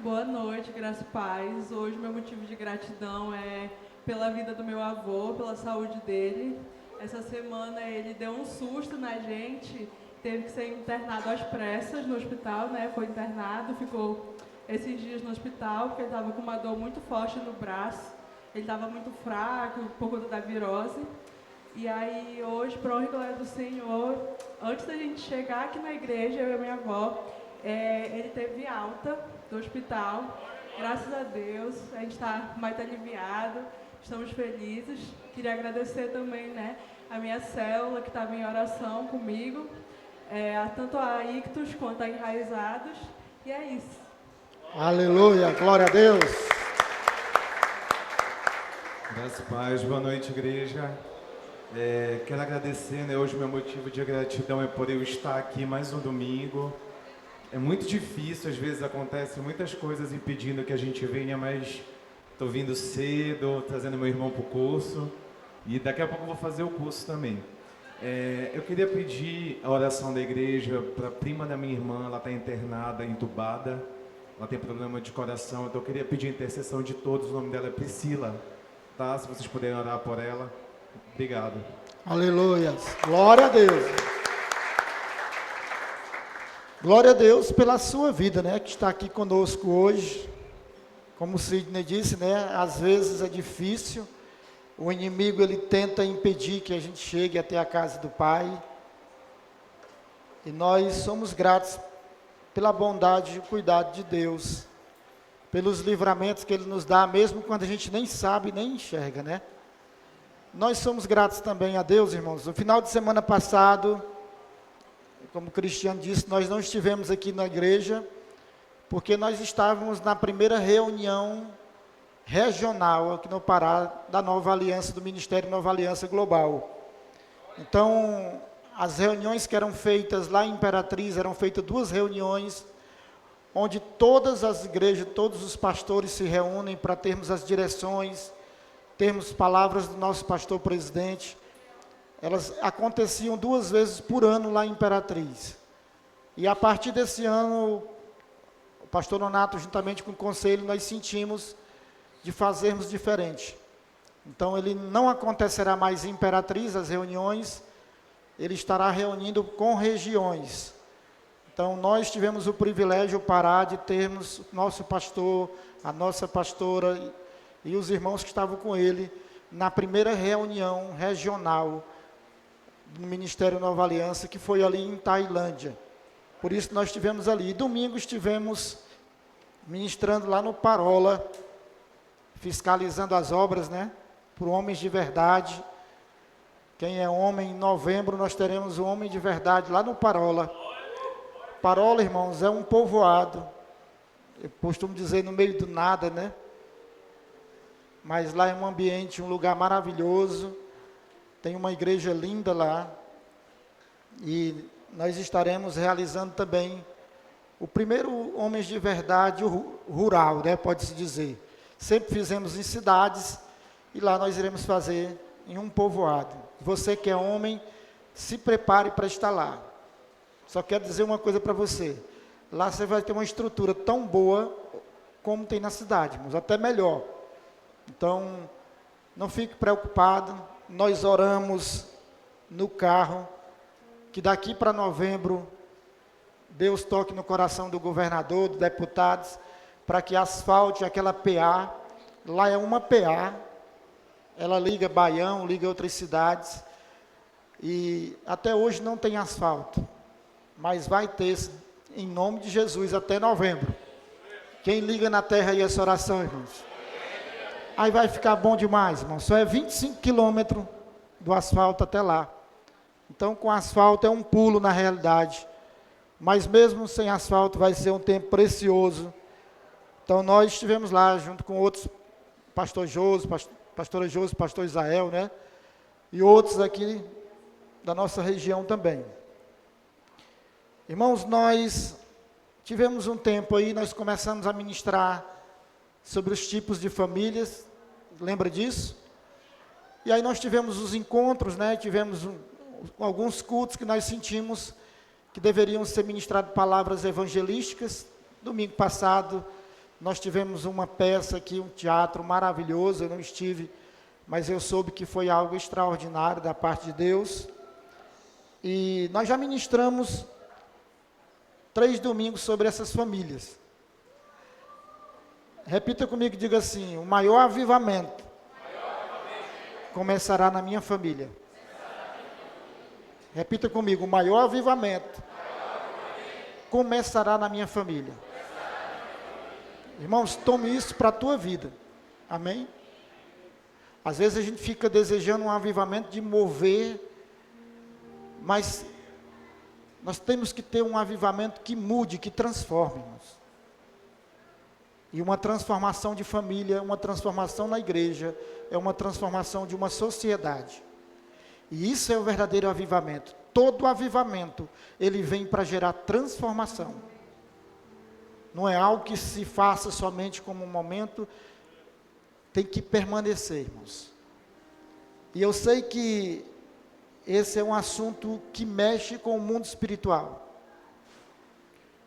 Boa noite, graça e paz. Hoje meu motivo de gratidão é pela vida do meu avô, pela saúde dele. Essa semana ele deu um susto na gente, teve que ser internado às pressas no hospital, né? Foi internado, ficou esses dias no hospital porque ele estava com uma dor muito forte no braço. Ele estava muito fraco por conta da virose. E aí hoje, para honra e glória do Senhor, antes da gente chegar aqui na igreja, eu e a minha avó, ele teve alta do hospital. Graças a Deus, a gente está mais aliviado, estamos felizes. Queria agradecer também, né, a minha célula que estava em oração comigo, tanto a Ictus quanto a Enraizados. E é isso. Aleluia, glória a Deus. Graças a Paz, boa noite, igreja. Quero agradecer, né? Hoje meu motivo de gratidão é por eu estar aqui mais um domingo. É muito difícil, às vezes acontecem muitas coisas impedindo que a gente venha, mas estou vindo cedo, trazendo meu irmão para o curso e daqui a pouco eu vou fazer o curso também. Eu queria pedir a oração da igreja para a prima da minha irmã, ela está internada, entubada, ela tem problema de coração, então eu queria pedir a intercessão de todos, o nome dela é Priscila, tá? Se vocês puderem orar por ela, obrigado. Aleluia, glória a Deus. Glória a Deus pela sua vida, né, que está aqui conosco hoje. Como o Sidney disse, né, às vezes é difícil, o inimigo ele tenta impedir que a gente chegue até a casa do Pai. E nós somos gratos pela bondade e o cuidado de Deus, pelos livramentos que Ele nos dá, mesmo quando a gente nem sabe, nem enxerga, né? Nós somos gratos também a Deus, irmãos. No final de semana passado, como o Cristiano disse, nós não estivemos aqui na igreja, porque nós estávamos na primeira reunião regional aqui no Pará, da Nova Aliança, do Ministério Nova Aliança Global. Então, as reuniões que eram feitas lá em Imperatriz, eram feitas 2 reuniões, onde todas as igrejas, todos os pastores se reúnem para termos as direções, termos palavras do nosso pastor presidente. Elas aconteciam 2 vezes por ano lá em Imperatriz. E a partir desse ano, o pastor Nonato, juntamente com o conselho, nós sentimos de fazermos diferente. Então, ele não acontecerá mais em Imperatriz, as reuniões, ele estará reunindo com regiões. Então, nós tivemos o privilégio, Pará, de termos nosso pastor, a nossa pastora e os irmãos que estavam com ele na primeira reunião regional do Ministério Nova Aliança, que foi ali em Tailândia. Por isso nós estivemos ali. E domingo estivemos ministrando lá no Parola, fiscalizando as obras, né? Por homens de verdade. Quem é homem, em novembro nós teremos um homem de verdade lá no Parola. Parola, irmãos, é um povoado. Eu costumo dizer no meio do nada, né? Mas lá é um ambiente, um lugar maravilhoso. Tem uma igreja linda lá. E nós estaremos realizando também o primeiro Homens de Verdade rural, né? Pode-se dizer. Sempre fizemos em cidades e lá nós iremos fazer em um povoado. Você que é homem, se prepare para estar lá. Só quero dizer uma coisa para você. Lá você vai ter uma estrutura tão boa como tem na cidade, mas até melhor. Então, não fique preocupado. Nós oramos no carro, que daqui para novembro, Deus toque no coração do governador, dos deputados, para que asfalte aquela PA. Lá é uma PA, ela liga Baião, liga outras cidades, e até hoje não tem asfalto, mas vai ter, em nome de Jesus, até novembro. Quem liga na terra aí essa oração, irmãos? Aí vai ficar bom demais, irmãos. Só é 25 quilômetros do asfalto até lá. Então, com asfalto é um pulo na realidade. Mas mesmo sem asfalto vai ser um tempo precioso. Então, nós estivemos lá junto com outros, pastor Josi, pastora Josi, pastor Israel, né? E outros aqui da nossa região também. Irmãos, nós tivemos um tempo aí, nós começamos a ministrar sobre os tipos de famílias, lembra disso? E aí nós tivemos os encontros, né? Tivemos alguns cultos que nós sentimos que deveriam ser ministradas palavras evangelísticas. Domingo passado Nós tivemos uma peça aqui, um teatro maravilhoso, eu não estive, mas eu soube que foi algo extraordinário da parte de Deus. E nós já ministramos 3 domingos sobre essas famílias. Repita comigo, diga assim: o maior avivamento começará na minha família. Repita comigo: o maior avivamento começará na minha família. Irmãos, tome isso para a tua vida. Amém? Às vezes a gente fica desejando um avivamento de mover, mas nós temos que ter um avivamento que mude, que transforme, irmãos. E uma transformação de família, uma transformação na igreja, é uma transformação de uma sociedade. E isso é o verdadeiro avivamento. Todo avivamento, ele vem para gerar transformação. Não é algo que se faça somente como um momento, tem que permanecer, irmãos. E eu sei que esse é um assunto que mexe com o mundo espiritual.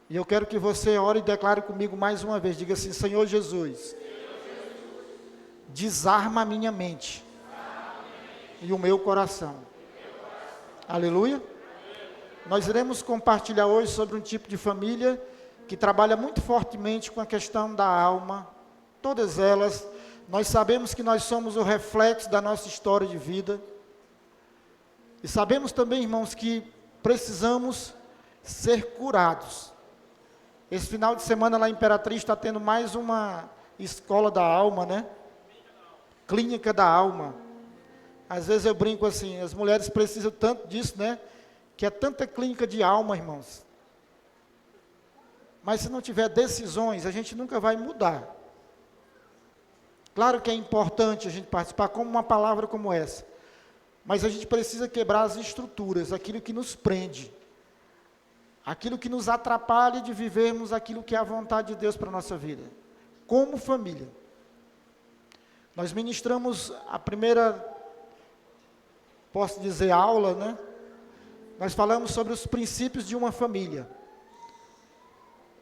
E eu quero que você ore e declare comigo mais uma vez. Diga assim: Senhor Jesus, desarma a minha mente e o meu coração. Aleluia. Nós iremos compartilhar hoje sobre um tipo de família que trabalha muito fortemente com a questão da alma. Todas elas, nós sabemos que nós somos o reflexo da nossa história de vida. E sabemos também, irmãos, que precisamos ser curados. Esse final de semana lá em Imperatriz está tendo mais uma escola da alma, né? Clínica da alma. Às vezes eu brinco assim, as mulheres precisam tanto disso, né? Que é tanta clínica de alma, irmãos. Mas se não tiver decisões, a gente nunca vai mudar. Claro que é importante a gente participar como uma palavra como essa. Mas a gente precisa quebrar as estruturas, aquilo que nos prende. Aquilo que nos atrapalha de vivermos aquilo que é a vontade de Deus para a nossa vida. Como família. Nós ministramos a primeira, posso dizer, aula, né? Nós falamos sobre os princípios de uma família.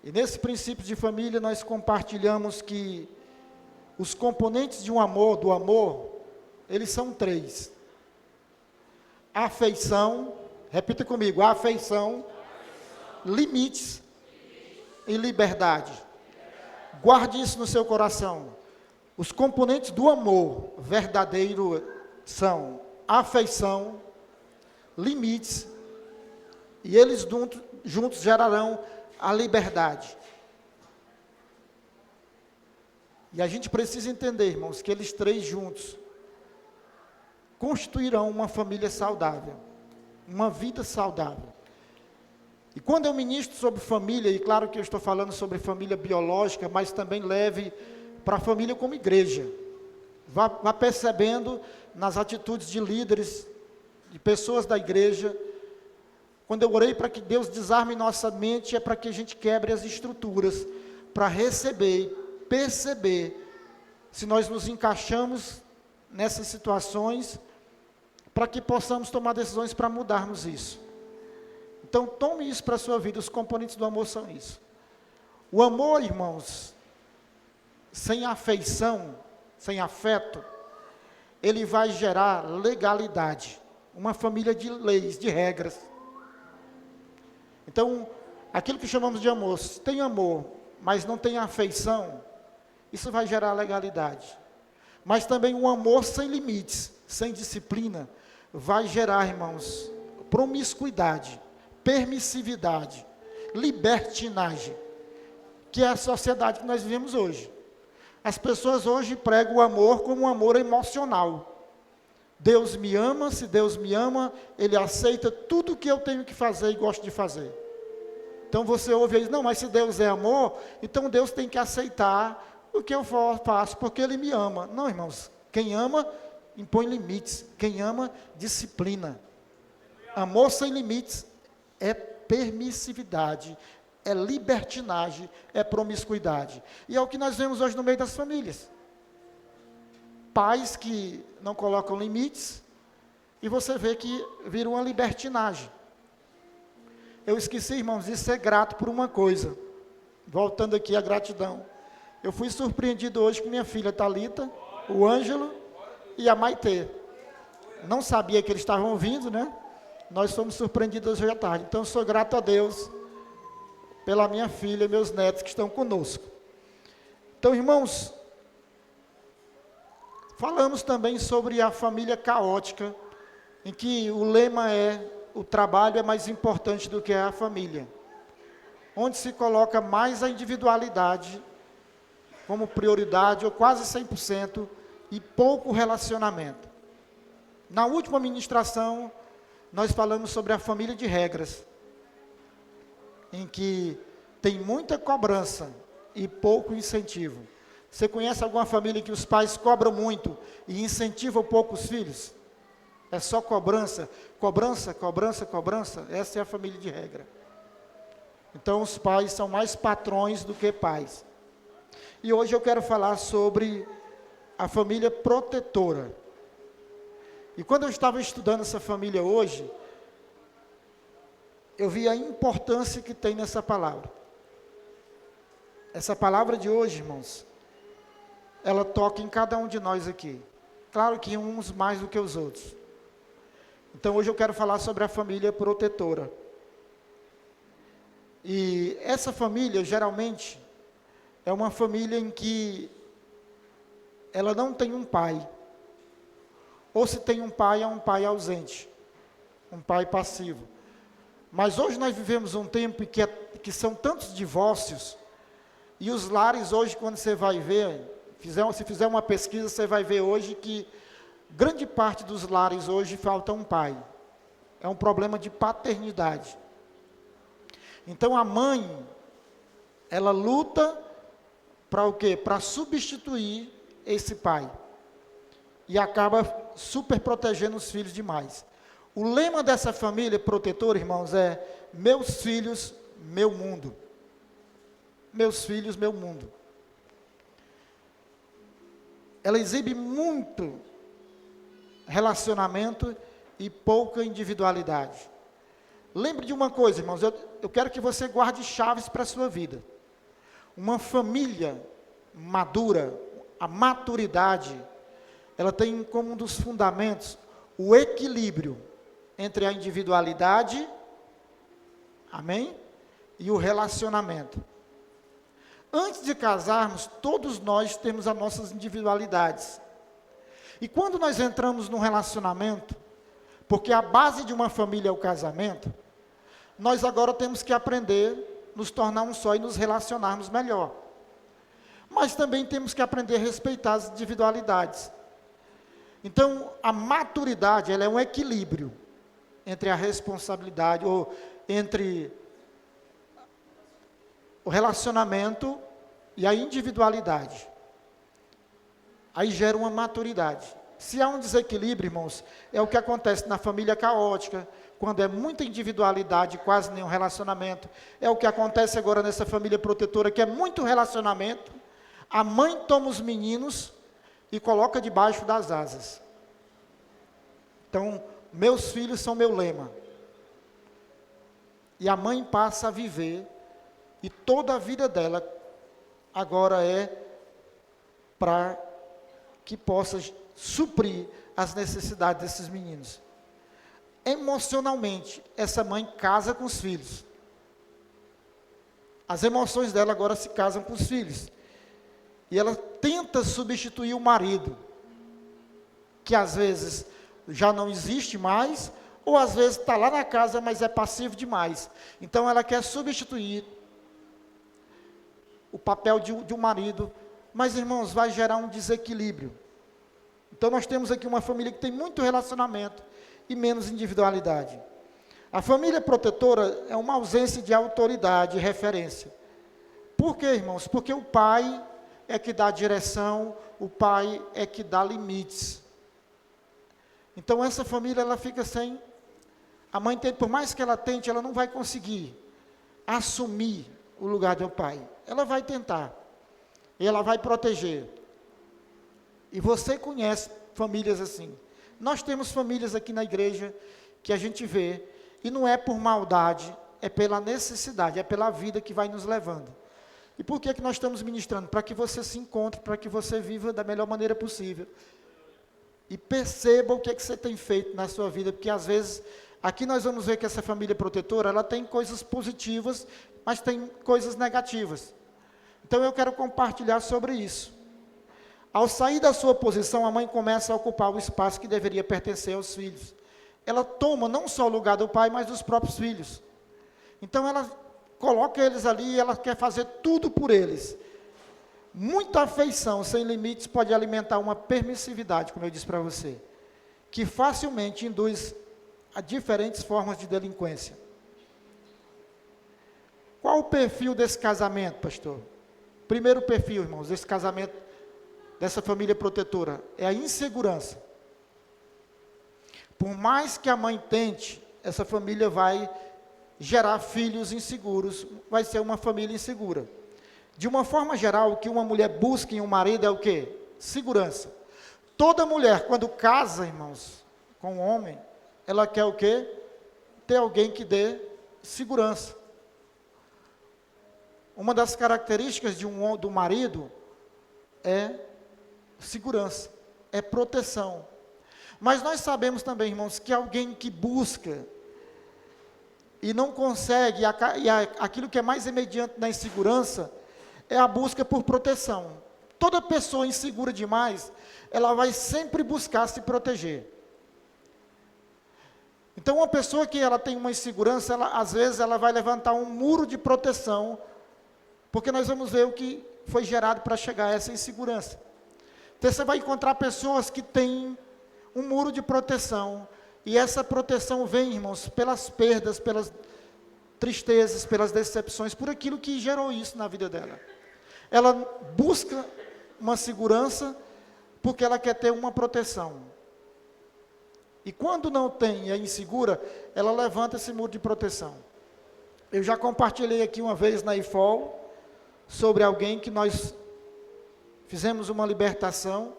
E nesse princípio de família nós compartilhamos que os componentes de um amor, do amor, eles são 3. Afeição, repita comigo, afeição, limites e liberdade. Guarde isso no seu coração. Os componentes do amor verdadeiro são afeição, limites, e eles juntos gerarão a liberdade. E a gente precisa entender, irmãos, que eles 3 juntos constituirão uma família saudável, uma vida saudável. E quando eu ministro sobre família, e claro que eu estou falando sobre família biológica, mas também leve para a família como igreja. Vá percebendo nas atitudes de líderes, de pessoas da igreja. Quando eu orei para que Deus desarme nossa mente, é para que a gente quebre as estruturas, para receber, perceber, se nós nos encaixamos nessas situações, para que possamos tomar decisões para mudarmos isso. Então, tome isso para a sua vida, os componentes do amor são isso. O amor, irmãos, sem afeição, sem afeto, ele vai gerar legalidade, uma família de leis, de regras. Então, aquilo que chamamos de amor, se tem amor, mas não tem afeição, isso vai gerar legalidade. Mas também um amor sem limites, sem disciplina, vai gerar, irmãos, promiscuidade, permissividade, libertinagem, que é a sociedade que nós vivemos hoje. As pessoas hoje pregam o amor como um amor emocional. Deus me ama, se Deus me ama, Ele aceita tudo o que eu tenho que fazer e gosto de fazer. Então você ouve e diz, não, mas se Deus é amor, então Deus tem que aceitar o que eu faço, porque Ele me ama. Não, irmãos, quem ama, impõe limites. Quem ama, disciplina. Amor sem limites é permissividade, é libertinagem, é promiscuidade. E é o que nós vemos hoje no meio das famílias. Pais que não colocam limites, e você vê que vira uma libertinagem. Eu esqueci, irmãos, de ser grato por uma coisa. Voltando aqui à gratidão. Eu fui surpreendido hoje com minha filha Thalita, o Ângelo e a Maitê. Não sabia que eles estavam vindo, né? Nós fomos surpreendidos hoje à tarde. Então, eu sou grato a Deus pela minha filha e meus netos que estão conosco. Então, irmãos, falamos também sobre a família caótica, em que o lema é: o trabalho é mais importante do que a família, onde se coloca mais a individualidade como prioridade, ou quase 100%, e pouco relacionamento. Na última ministração, nós falamos sobre a família de regras, em que tem muita cobrança e pouco incentivo. Você conhece alguma família em que os pais cobram muito e incentivam pouco os filhos? É só cobrança, cobrança, cobrança, cobrança. Essa é a família de regra. Então, os pais são mais patrões do que pais. E hoje eu quero falar sobre a família protetora. E quando eu estava estudando essa família hoje, eu vi a importância que tem nessa palavra. Essa palavra de hoje, irmãos, ela toca em cada um de nós aqui. Claro que uns mais do que os outros. Então hoje eu quero falar sobre a família protetora. E essa família, geralmente, é uma família em que ela não tem um pai. Ou se tem um pai, é um pai ausente. Um pai passivo. Mas hoje nós vivemos um tempo em que são tantos divórcios, e os lares hoje, quando você vai ver, se fizer uma pesquisa, você vai ver hoje que grande parte dos lares hoje falta um pai. É um problema de paternidade. Então a mãe, ela luta para o quê? Para substituir esse pai. E acaba super protegendo os filhos demais. O lema dessa família protetora, irmãos, é: meus filhos, meu mundo. Meus filhos, meu mundo. Ela exibe muito relacionamento e pouca individualidade. Lembre de uma coisa, irmãos, eu quero que você guarde chaves para a sua vida. Uma família madura, a maturidade, ela tem como um dos fundamentos o equilíbrio entre a individualidade, amém? E o relacionamento. Antes de casarmos, todos nós temos as nossas individualidades. E quando nós entramos num relacionamento, porque a base de uma família é o casamento, nós agora temos que aprender, nos tornar um só e nos relacionarmos melhor. Mas também temos que aprender a respeitar as individualidades. Então, a maturidade, ela é um equilíbrio entre a responsabilidade, ou entre o relacionamento e a individualidade. Aí gera uma maturidade. Se há um desequilíbrio, irmãos, é o que acontece na família caótica, quando é muita individualidade, quase nenhum relacionamento. É o que acontece agora nessa família protetora, que é muito relacionamento. A mãe toma os meninos e coloca debaixo das asas. Então, meus filhos são meu lema. E a mãe passa a viver, e toda a vida dela agora é para que possa suprir as necessidades desses meninos. Emocionalmente, essa mãe casa com os filhos. As emoções dela agora se casam com os filhos. E ela tenta substituir o marido, que às vezes já não existe mais, ou às vezes está lá na casa, mas é passivo demais. Então ela quer substituir o papel de um marido, mas, irmãos, vai gerar um desequilíbrio. Então nós temos aqui uma família que tem muito relacionamento e menos individualidade. A família protetora é uma ausência de autoridade e referência. Por quê, irmãos? Porque o pai é que dá direção, o pai é que dá limites. Então essa família, ela fica sem, a mãe tem, por mais que ela tente, ela não vai conseguir assumir o lugar do pai. Ela vai tentar, e ela vai proteger. E você conhece famílias assim. Nós temos famílias aqui na igreja, que a gente vê, e não é por maldade, é pela necessidade, é pela vida que vai nos levando. E por que nós estamos ministrando? Para que você se encontre, para que você viva da melhor maneira possível. E perceba o que você tem feito na sua vida, porque às vezes, aqui nós vamos ver que essa família protetora, ela tem coisas positivas, mas tem coisas negativas. Então eu quero compartilhar sobre isso. Ao sair da sua posição, a mãe começa a ocupar o espaço que deveria pertencer aos filhos. Ela toma não só o lugar do pai, mas dos próprios filhos. Então ela coloca eles ali e ela quer fazer tudo por eles. Muita afeição sem limites pode alimentar uma permissividade, como eu disse para você, que facilmente induz a diferentes formas de delinquência. Qual o perfil desse casamento, pastor? Primeiro perfil, irmãos, desse casamento, dessa família protetora, é a insegurança. Por mais que a mãe tente, essa família vai gerar filhos inseguros, vai ser uma família insegura. De uma forma geral, o que uma mulher busca em um marido é o quê? Segurança. Toda mulher, quando casa, irmãos, com um homem, ela quer o quê? Ter alguém que dê segurança. Uma das características do marido é segurança, é proteção. Mas nós sabemos também, irmãos, que alguém que busca e não consegue, aquilo que é mais imediato na insegurança, é a busca por proteção. Toda pessoa insegura demais, ela vai sempre buscar se proteger. Então, uma pessoa que ela tem uma insegurança, às vezes ela vai levantar um muro de proteção, porque nós vamos ver o que foi gerado para chegar a essa insegurança. Então, você vai encontrar pessoas que têm um muro de proteção, e essa proteção vem, irmãos, pelas perdas, pelas tristezas, pelas decepções, por aquilo que gerou isso na vida dela. Ela busca uma segurança porque ela quer ter uma proteção. E quando não tem e é insegura, ela levanta esse muro de proteção. Eu já compartilhei aqui uma vez na IFOL sobre alguém que nós fizemos uma libertação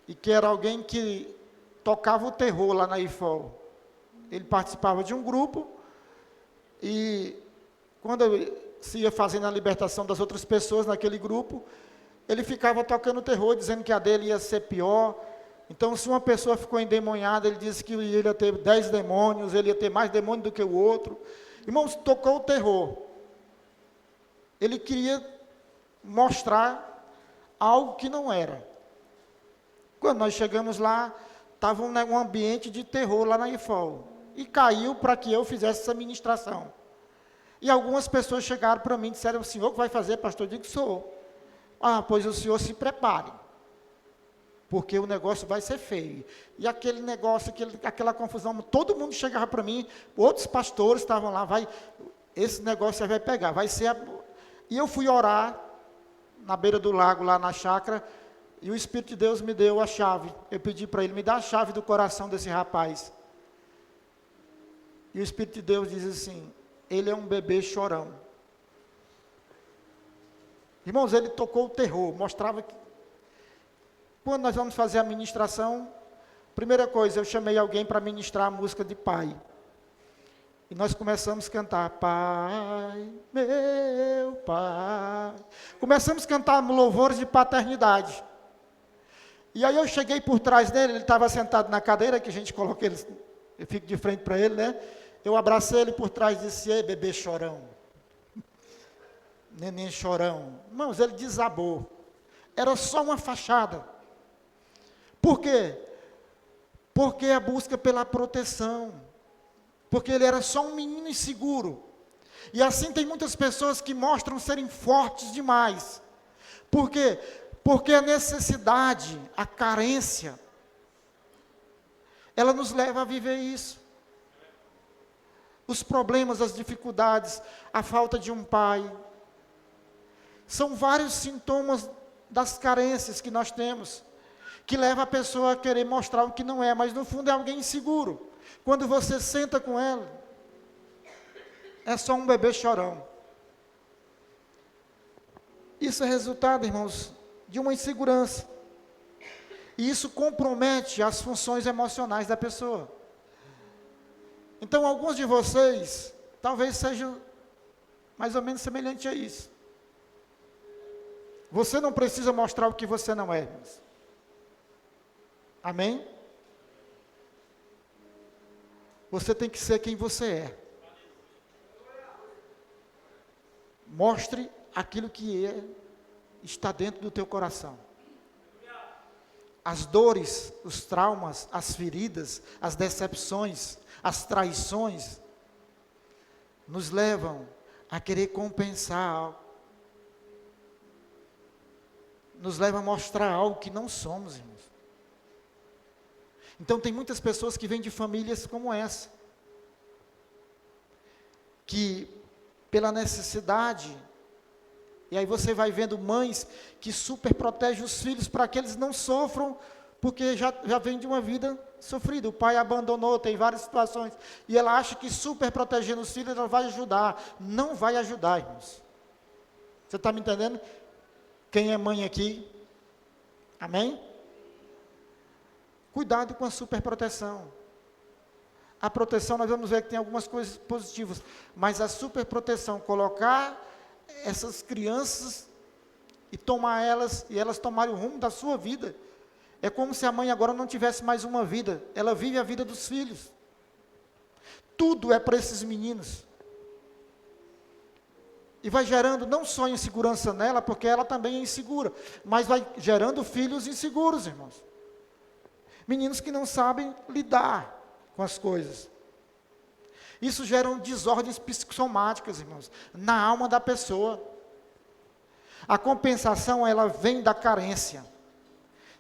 e que era alguém que tocava o terror lá na IFOL. Ele participava de um grupo e quando se ia fazendo a libertação das outras pessoas naquele grupo, ele ficava tocando terror, dizendo que a dele ia ser pior. Então, se uma pessoa ficou endemoniada, ele disse que ele ia ter 10 demônios, ele ia ter mais demônio do que o outro. Irmãos, tocou o terror. Ele queria mostrar algo que não era. Quando nós chegamos lá, estava um ambiente de terror lá na IFOL. E caiu para que eu fizesse essa ministração. E algumas pessoas chegaram para mim e disseram: o senhor que vai fazer, pastor? Eu digo: sou. Ah, pois o senhor se prepare, porque o negócio vai ser feio. E aquele negócio, aquela confusão, todo mundo chegava para mim, outros pastores estavam lá, esse negócio vai pegar, vai ser... E eu fui orar na beira do lago, lá na chácara, e o Espírito de Deus me deu a chave. Eu pedi para ele: me dá a chave do coração desse rapaz. E o Espírito de Deus diz assim: ele é um bebê chorão. Irmãos, ele tocou o terror, mostrava que... Quando nós vamos fazer a ministração, primeira coisa, eu chamei alguém para ministrar a música de pai. E nós começamos a cantar: Pai, meu Pai. Começamos a cantar louvores de paternidade. E aí eu cheguei por trás dele, ele estava sentado na cadeira, que a gente coloca ele, eu fico de frente para ele, né? Eu abracei ele por trás e disse: ei, bebê chorão. Neném chorão. Irmãos, ele desabou. Era só uma fachada. Por quê? Porque a busca pela proteção. Porque ele era só um menino inseguro. E assim tem muitas pessoas que mostram serem fortes demais. Por quê? Porque a necessidade, a carência, ela nos leva a viver isso. Os problemas, as dificuldades, a falta de um pai. São vários sintomas das carências que nós temos, que leva a pessoa a querer mostrar o que não é, mas no fundo é alguém inseguro. Quando você senta com ela, é só um bebê chorão. Isso é resultado, irmãos, de uma insegurança. E isso compromete as funções emocionais da pessoa. Então, alguns de vocês, talvez sejam mais ou menos semelhantes a isso. Você não precisa mostrar o que você não é, irmãos. Amém? Você tem que ser quem você é. Mostre aquilo que está dentro do teu coração. As dores, os traumas, as feridas, as decepções, as traições, nos levam a querer compensar algo. Nos levam a mostrar algo que não somos, irmãos. Então tem muitas pessoas que vêm de famílias como essa, que pela necessidade, e aí você vai vendo mães que super protegem os filhos para que eles não sofram, porque já vem de uma vida sofrida, o pai abandonou, tem várias situações, e ela acha que super protegendo os filhos, ela vai ajudar. Não vai ajudar, irmãos. Você está me entendendo? Quem é mãe aqui? Amém? Cuidado com a superproteção. A proteção, nós vamos ver que tem algumas coisas positivas, mas a superproteção, colocar essas crianças e tomar elas, e elas tomarem o rumo da sua vida, é como se a mãe agora não tivesse mais uma vida, ela vive a vida dos filhos. Tudo é para esses meninos. E vai gerando não só insegurança nela, porque ela também é insegura, mas vai gerando filhos inseguros, irmãos. Meninos que não sabem lidar com as coisas. Isso gera desordens psicossomáticas, irmãos, na alma da pessoa. A compensação, ela vem da carência.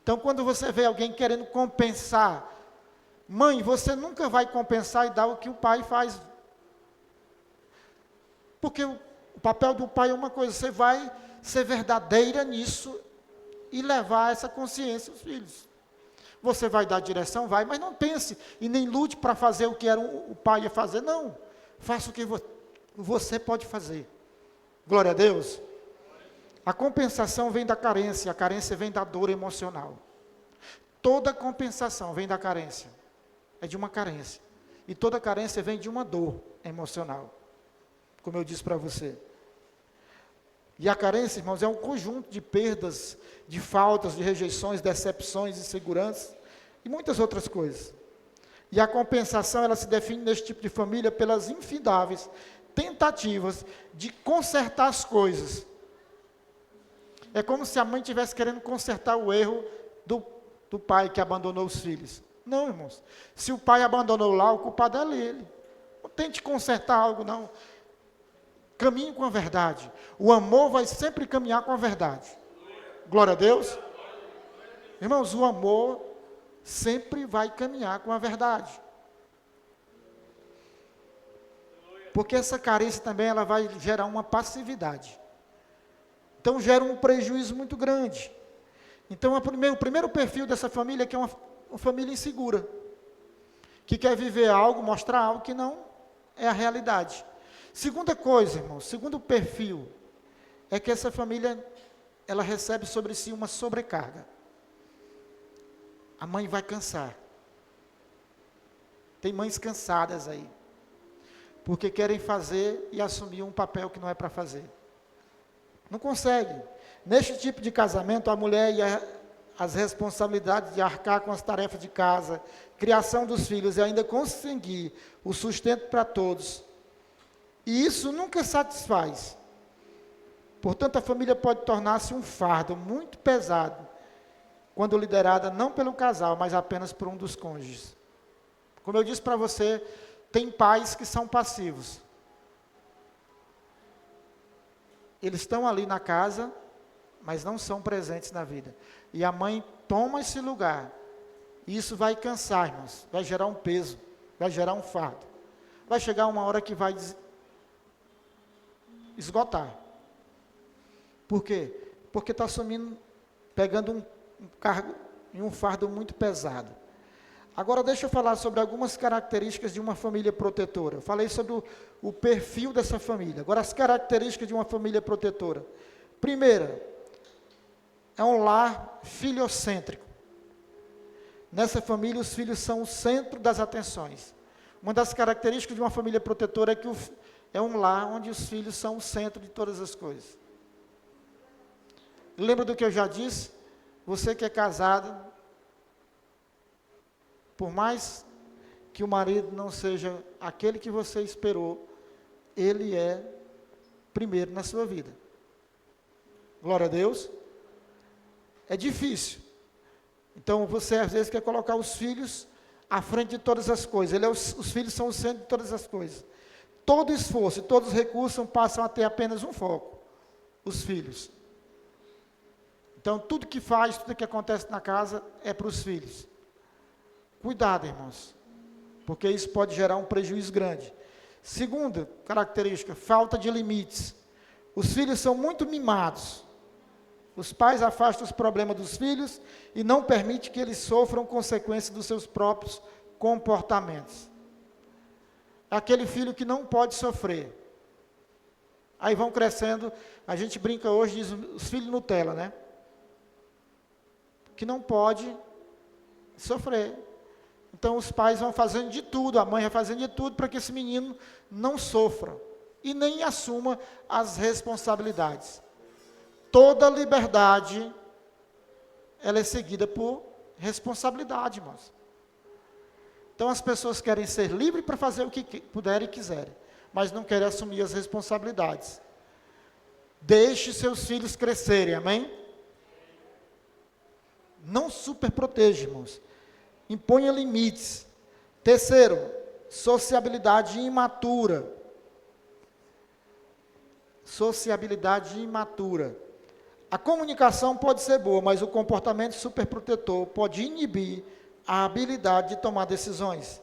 Então, quando você vê alguém querendo compensar, mãe, você nunca vai compensar e dar o que o pai faz. Porque o papel do pai é uma coisa, você vai ser verdadeira nisso e levar essa consciência aos filhos. Você vai dar direção? Vai, mas não pense e nem lute para fazer o que era o pai ia fazer, não. Faça o que você pode fazer. Glória a Deus. A compensação vem da carência, a carência vem da dor emocional. Toda compensação vem da carência, é de uma carência. E toda carência vem de uma dor emocional, como eu disse para você. E a carência, irmãos, é um conjunto de perdas, de faltas, de rejeições, decepções, inseguranças e muitas outras coisas. E a compensação, ela se define nesse tipo de família pelas infindáveis tentativas de consertar as coisas. É como se a mãe estivesse querendo consertar o erro do pai que abandonou os filhos. Não, irmãos. Se o pai abandonou lá, o culpado é ele. Não tente consertar algo, não. Caminhe com a verdade. O amor vai sempre caminhar com a verdade. Glória a Deus. Irmãos, o amor sempre vai caminhar com a verdade. Porque essa carência também, ela vai gerar uma passividade. Então gera um prejuízo muito grande. Então o primeiro perfil dessa família é que é uma família insegura. Que quer viver algo, mostrar algo que não é a realidade. Segunda coisa, irmão, segundo perfil, é que essa família, ela recebe sobre si uma sobrecarga. A mãe vai cansar. Tem mães cansadas aí, porque querem fazer e assumir um papel que não é para fazer. Não consegue. Neste tipo de casamento, a mulher e as responsabilidades de arcar com as tarefas de casa, criação dos filhos e ainda conseguir o sustento para todos. E isso nunca satisfaz. Portanto, a família pode tornar-se um fardo muito pesado, quando liderada não pelo casal, mas apenas por um dos cônjuges. Como eu disse para você, tem pais que são passivos. Eles estão ali na casa, mas não são presentes na vida. E a mãe toma esse lugar. E isso vai cansar, irmãos. Vai gerar um peso, vai gerar um fardo. Vai chegar uma hora que vai esgotar. Por quê? Porque está pegando um cargo e um fardo muito pesado. Agora deixa eu falar sobre algumas características de uma família protetora. Eu falei sobre o perfil dessa família. Agora as características de uma família protetora. Primeira, é um lar filiocêntrico. Nessa família os filhos são o centro das atenções. Uma das características de uma família protetora é que é um lar onde os filhos são o centro de todas as coisas. Lembra do que eu já disse? Você que é casado, por mais que o marido não seja aquele que você esperou, ele é primeiro na sua vida. Glória a Deus. É difícil. Então você às vezes quer colocar os filhos à frente de todas as coisas. Os filhos são o centro de todas as coisas. Todo esforço e todos os recursos passam a ter apenas um foco: os filhos. Então tudo que faz, tudo que acontece na casa é para os filhos. Cuidado, irmãos, porque isso pode gerar um prejuízo grande. Segunda característica, falta de limites. Os filhos são muito mimados. Os pais afastam os problemas dos filhos e não permitem que eles sofram consequências dos seus próprios comportamentos. É aquele filho que não pode sofrer. Aí vão crescendo, a gente brinca hoje, diz os filhos Nutella, né? Que não pode sofrer. Então os pais vão fazendo de tudo, a mãe vai fazendo de tudo para que esse menino não sofra e nem assuma as responsabilidades. Toda liberdade, ela é seguida por responsabilidade, irmãos. Então as pessoas querem ser livres para fazer o que puderem e quiserem, mas não querem assumir as responsabilidades. Deixe seus filhos crescerem, amém? Não superproteja, irmãos. Imponha limites. Terceiro, sociabilidade imatura. Sociabilidade imatura. A comunicação pode ser boa, mas o comportamento superprotetor pode inibir a habilidade de tomar decisões.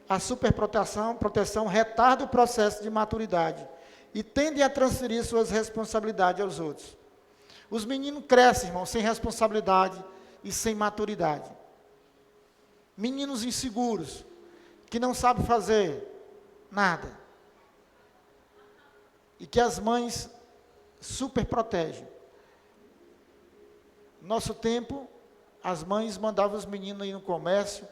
A superproteção retarda o processo de maturidade e tende a transferir suas responsabilidades aos outros. Os meninos crescem, irmão, sem responsabilidade e sem maturidade. Meninos inseguros, que não sabem fazer nada. E que as mães superprotegem. Nosso tempo, as mães mandavam os meninos ir no comércio,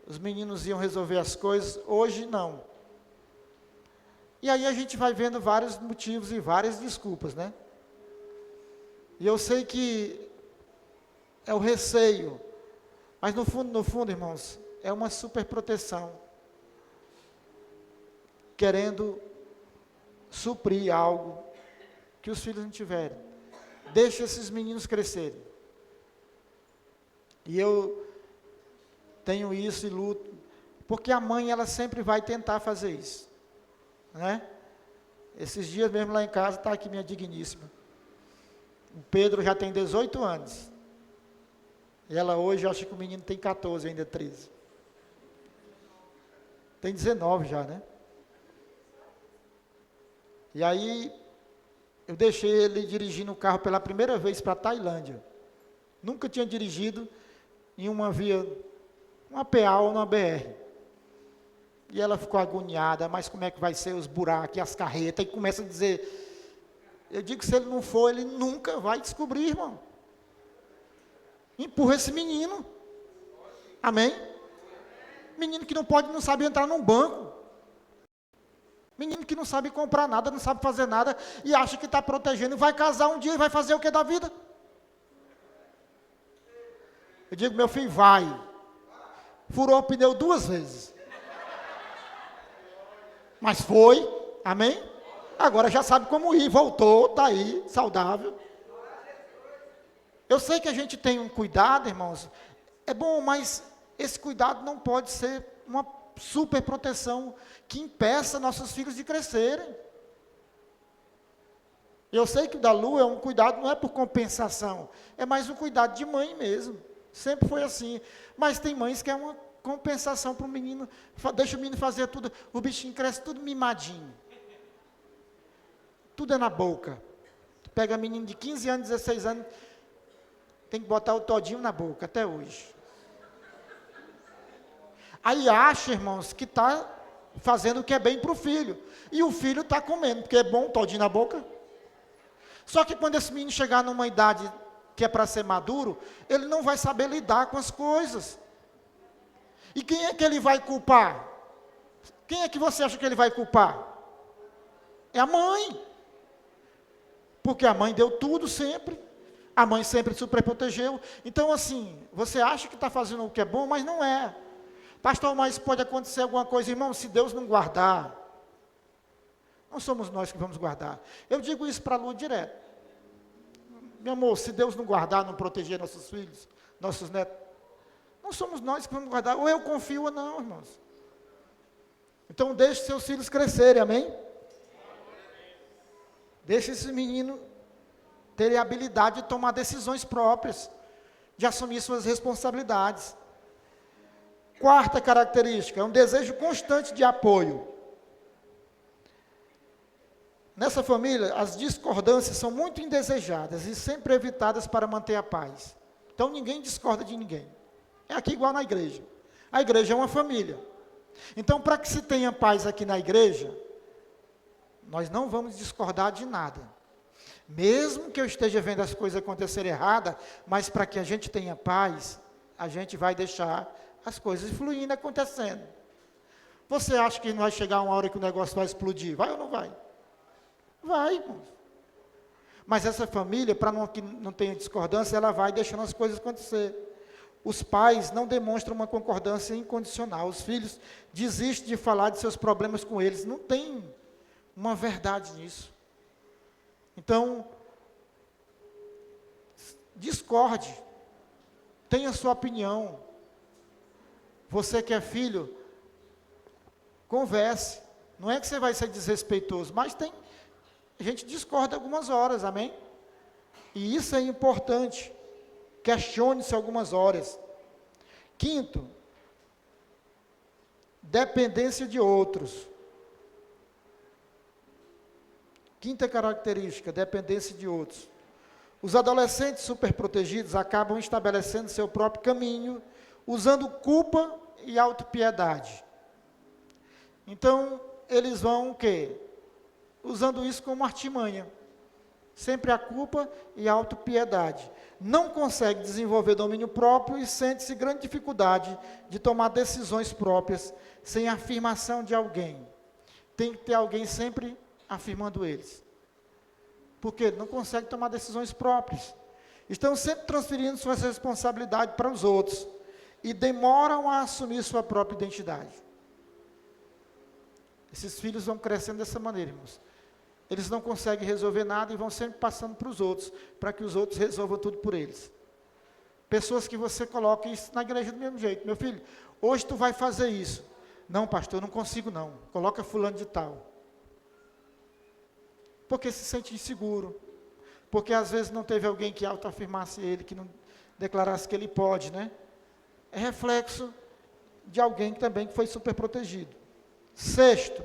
os meninos iam resolver as coisas, hoje não. E aí a gente vai vendo vários motivos e várias desculpas, né? E eu sei que é o receio, mas no fundo, irmãos, é uma superproteção, querendo suprir algo que os filhos não tiverem. Deixa esses meninos crescerem. E eu tenho isso e luto, porque a mãe, ela sempre vai tentar fazer isso, né? Esses dias mesmo lá em casa, está aqui minha digníssima. O Pedro já tem 18 anos. E ela hoje, eu acho que o menino tem 14, ainda 13. Tem 19 já, né? E aí, eu deixei ele dirigindo o carro pela primeira vez para a Tailândia. Nunca tinha dirigido em uma via, uma PA ou uma BR. E ela ficou agoniada, mas como é que vai ser os buracos e as carretas? E começa a dizer, eu digo que se ele não for, ele nunca vai descobrir, irmão. Empurra esse menino. Amém? Menino que não pode, não sabe entrar num banco. Menino que não sabe comprar nada, não sabe fazer nada, e acha que está protegendo, vai casar um dia e vai fazer o que da vida? Eu digo, meu filho, vai. Furou o pneu 2 vezes. Mas foi, amém? Agora já sabe como ir, voltou, está aí, saudável. Eu sei que a gente tem um cuidado, irmãos, é bom, mas esse cuidado não pode ser uma super proteção que impeça nossos filhos de crescerem. Eu sei que o da Lu é um cuidado, não é por compensação, é mais um cuidado de mãe mesmo. Sempre foi assim. Mas tem mães que é uma compensação para o menino, deixa o menino fazer tudo, o bichinho cresce tudo mimadinho. Tudo é na boca. Tu pega menino de 15 anos, 16 anos, tem que botar o todinho na boca, até hoje. Aí acha, irmãos, que está fazendo o que é bem para o filho. E o filho está comendo, porque é bom todinho na boca. Só que quando esse menino chegar numa idade que é para ser maduro, ele não vai saber lidar com as coisas. E quem é que ele vai culpar? Quem é que você acha que ele vai culpar? É a mãe. Porque a mãe deu tudo sempre. A mãe sempre superprotegeu. Então, assim, você acha que está fazendo o que é bom, mas não é. Pastor, mas pode acontecer alguma coisa, irmão, se Deus não guardar, não somos nós que vamos guardar. Eu digo isso para a Lu direto. Meu amor, se Deus não guardar, não proteger nossos filhos, nossos netos, não somos nós que vamos guardar. Ou eu confio ou não, irmãos. Então, deixe seus filhos crescerem, amém? Deixe esse menino ter a habilidade de tomar decisões próprias, de assumir suas responsabilidades. Quarta característica, é um desejo constante de apoio. Nessa família, as discordâncias são muito indesejadas e sempre evitadas para manter a paz. Então, ninguém discorda de ninguém. É aqui igual na igreja. A igreja é uma família. Então, para que se tenha paz aqui na igreja, nós não vamos discordar de nada. Mesmo que eu esteja vendo as coisas acontecerem erradas, mas para que a gente tenha paz, a gente vai deixar as coisas fluindo, acontecendo. Você acha que não vai chegar uma hora que o negócio vai explodir? Vai ou não vai? Vai, irmãos. Mas essa família, para que não tenha discordância, ela vai deixando as coisas acontecer. Os pais não demonstram uma concordância incondicional. Os filhos desistem de falar de seus problemas com eles. Não tem uma verdade nisso. Então, discorde. Tenha sua opinião. Você que é filho, converse. Não é que você vai ser desrespeitoso, mas a gente discorda algumas horas, amém? E isso é importante. Questione-se algumas horas. Quinto, dependência de outros. Quinta característica, dependência de outros. Os adolescentes superprotegidos acabam estabelecendo seu próprio caminho, usando culpa e autopiedade. Então, eles vão o quê? Usando isso como artimanha. Sempre a culpa e a autopiedade. Não consegue desenvolver domínio próprio e sente-se grande dificuldade de tomar decisões próprias sem a afirmação de alguém. Tem que ter alguém sempre afirmando eles. Porque não consegue tomar decisões próprias. Estão sempre transferindo suas responsabilidades para os outros e demoram a assumir sua própria identidade. Esses filhos vão crescendo dessa maneira, irmãos. Eles não conseguem resolver nada e vão sempre passando para os outros, para que os outros resolvam tudo por eles. Pessoas que você coloca isso na igreja do mesmo jeito. Meu filho, hoje tu vai fazer isso. Não, pastor, eu não consigo não. Coloca fulano de tal. Porque se sente inseguro. Porque às vezes não teve alguém que autoafirmasse ele, que não declarasse que ele pode, né? É reflexo de alguém que também foi super protegido. Sexto,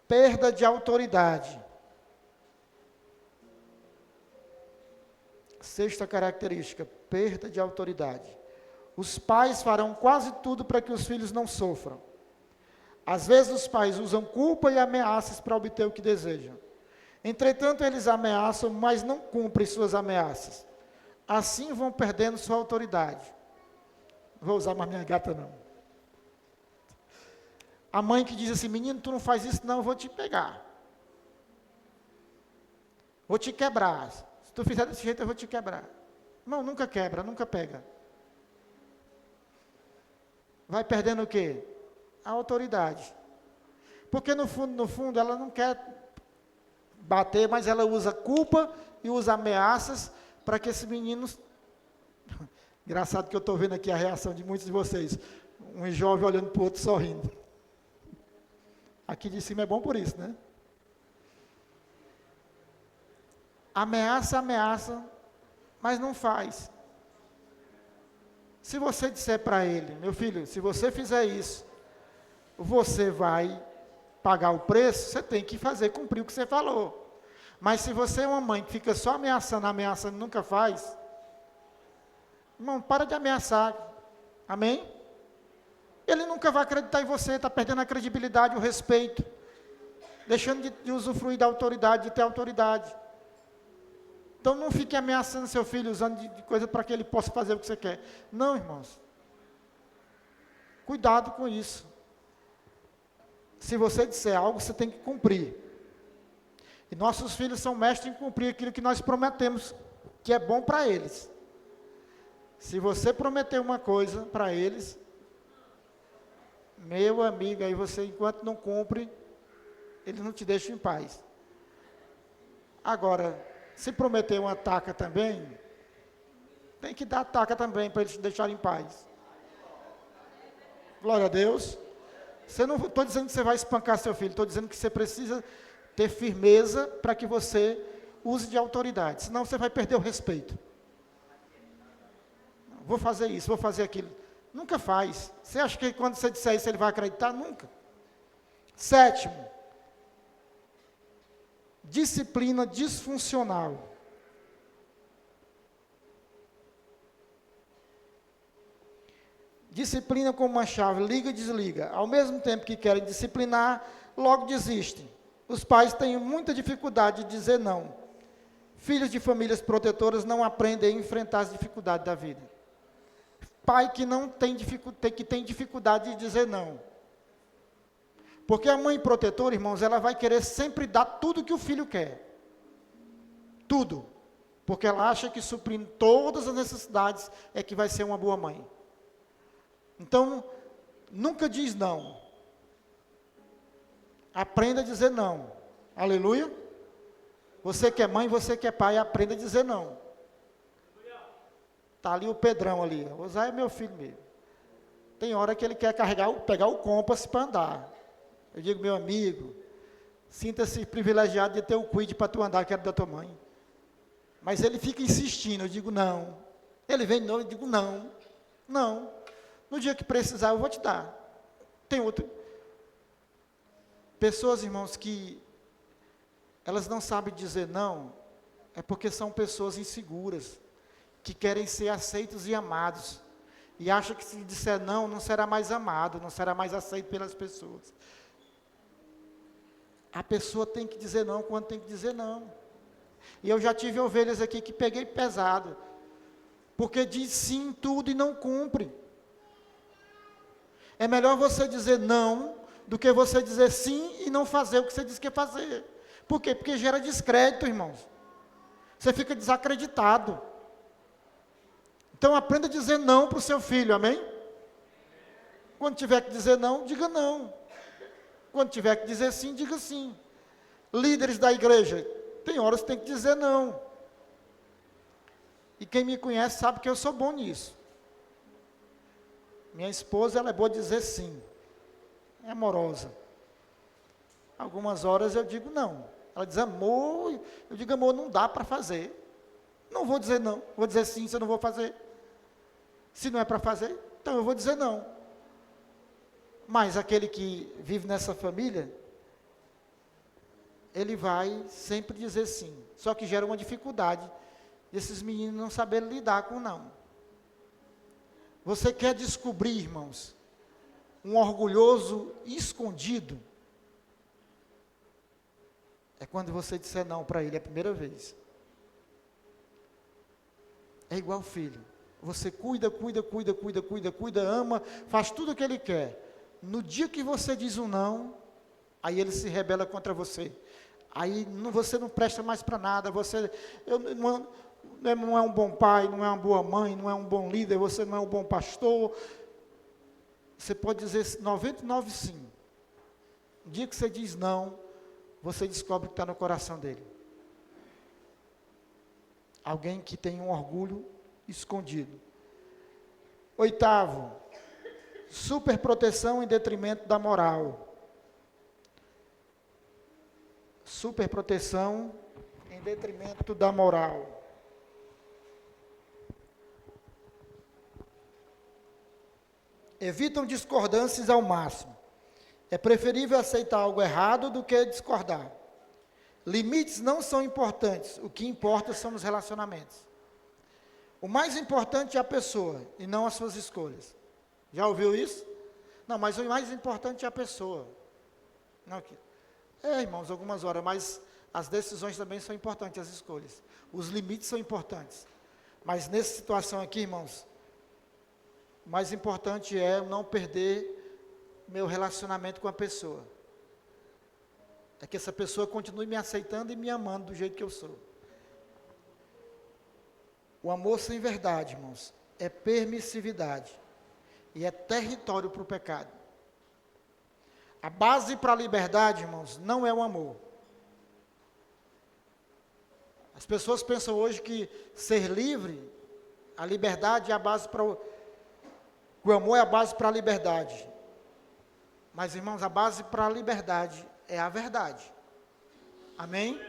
perda de autoridade. Sexta característica, perda de autoridade. Os pais farão quase tudo para que os filhos não sofram. Às vezes os pais usam culpa e ameaças para obter o que desejam. Entretanto, eles ameaçam, mas não cumprem suas ameaças. Assim vão perdendo sua autoridade. Não vou usar mais minha gata, não. A mãe que diz assim, menino, tu não faz isso não, eu vou te pegar. Vou te quebrar. Se tu fizer desse jeito, eu vou te quebrar. Não, nunca quebra, nunca pega. Vai perdendo o quê? A autoridade. Porque no fundo, ela não quer bater, mas ela usa culpa e usa ameaças para que esses meninos... Engraçado que eu estou vendo aqui a reação de muitos de vocês. Um jovem olhando para o outro sorrindo. Aqui de cima é bom por isso, né? Ameaça, mas não faz. Se você disser para ele, meu filho, se você fizer isso, você vai pagar o preço, você tem que fazer cumprir o que você falou. Mas se você é uma mãe que fica só ameaçando e nunca faz, irmão, para de ameaçar. Amém? Ele nunca vai acreditar em você, está perdendo a credibilidade, o respeito, deixando de usufruir da autoridade, de ter autoridade. Então não fique ameaçando seu filho, usando de coisa para que ele possa fazer o que você quer. Não, irmãos. Cuidado com isso. Se você disser algo, você tem que cumprir. E nossos filhos são mestres em cumprir aquilo que nós prometemos que é bom para eles. Se você prometer uma coisa para eles, meu amigo, aí você, enquanto não cumpre, eles não te deixam em paz. Agora, se prometer uma taca também, tem que dar taca também para eles te deixarem em paz. Glória a Deus. Você não estou dizendo que você vai espancar seu filho, estou dizendo que você precisa ter firmeza para que você use de autoridade, senão você vai perder o respeito. Vou fazer isso, vou fazer aquilo. Nunca faz. Você acha que quando você disser isso ele vai acreditar? Nunca. 7, disciplina disfuncional. Disciplina como uma chave, liga e desliga. Ao mesmo tempo que querem disciplinar, logo desistem. Os pais têm muita dificuldade de dizer não. Filhos de famílias protetoras não aprendem a enfrentar as dificuldades da vida. Pai que não tem dificuldade de dizer não. Porque a mãe protetora, irmãos, ela vai querer sempre dar tudo que o filho quer. Tudo. Porque ela acha que suprindo todas as necessidades é que vai ser uma boa mãe. Então, nunca diz não. Aprenda a dizer não. Aleluia. Você que é mãe, você que é pai, aprenda a dizer não. Está ali o Pedrão ali. O Zé é meu filho mesmo. Tem hora que ele quer pegar o compass para andar. Eu digo, meu amigo, sinta-se privilegiado de ter o quid para tu andar, que era da tua mãe. Mas ele fica insistindo, eu digo não. Ele vem de novo, eu digo não. Não. No dia que precisar, eu vou te dar. Tem outro. Pessoas, irmãos, que elas não sabem dizer não, é porque são pessoas inseguras, que querem ser aceitos e amados, e acham que se disser não, não será mais amado, não será mais aceito pelas pessoas. A pessoa tem que dizer não quando tem que dizer não. E eu já tive ovelhas aqui que peguei pesado, porque diz sim em tudo e não cumpre. É melhor você dizer não, do que você dizer sim e não fazer o que você disse que ia fazer. Por quê? Porque gera descrédito, irmãos. Você fica desacreditado. Então aprenda a dizer não para o seu filho, amém? Quando tiver que dizer não, diga não. Quando tiver que dizer sim, diga sim. Líderes da igreja, tem horas que tem que dizer não. E quem me conhece sabe que eu sou bom nisso. Minha esposa, ela é boa dizer sim. É amorosa. Algumas horas eu digo não. Ela diz amor, eu digo amor, não dá para fazer. Não vou dizer não, vou dizer sim se eu não vou fazer. Se não é para fazer, então eu vou dizer não. Mas aquele que vive nessa família, ele vai sempre dizer sim. Só que gera uma dificuldade desses meninos não saberem lidar com não. Você quer descobrir, irmãos, um orgulhoso escondido? É quando você disser não para ele a primeira vez. É igual filho. Você cuida, ama, faz tudo o que ele quer. No dia que você diz um não, aí ele se rebela contra você. Aí você não presta mais para nada, não é um bom pai, não é uma boa mãe, não é um bom líder, você não é um bom pastor. Você pode dizer 99 sim. No dia que você diz não, você descobre o que está no coração dele. Alguém que tem um orgulho escondido. 8, superproteção em detrimento da moral. Superproteção em detrimento da moral. Evitam discordâncias ao máximo. É preferível aceitar algo errado do que discordar. Limites não são importantes, o que importa são os relacionamentos. O mais importante é a pessoa e não as suas escolhas. Já ouviu isso? Não, mas o mais importante é a pessoa. Não, irmãos, algumas horas, mas as decisões também são importantes, as escolhas. Os limites são importantes. Mas nessa situação aqui, irmãos, o mais importante é eu não perder meu relacionamento com a pessoa. É que essa pessoa continue me aceitando e me amando do jeito que eu sou. O amor sem verdade, irmãos, é permissividade e é território para o pecado. A base para a liberdade, irmãos, não é o amor. As pessoas pensam hoje que ser livre, a liberdade é a base para o amor é a base para a liberdade. Mas, irmãos, a base para a liberdade é a verdade. Amém?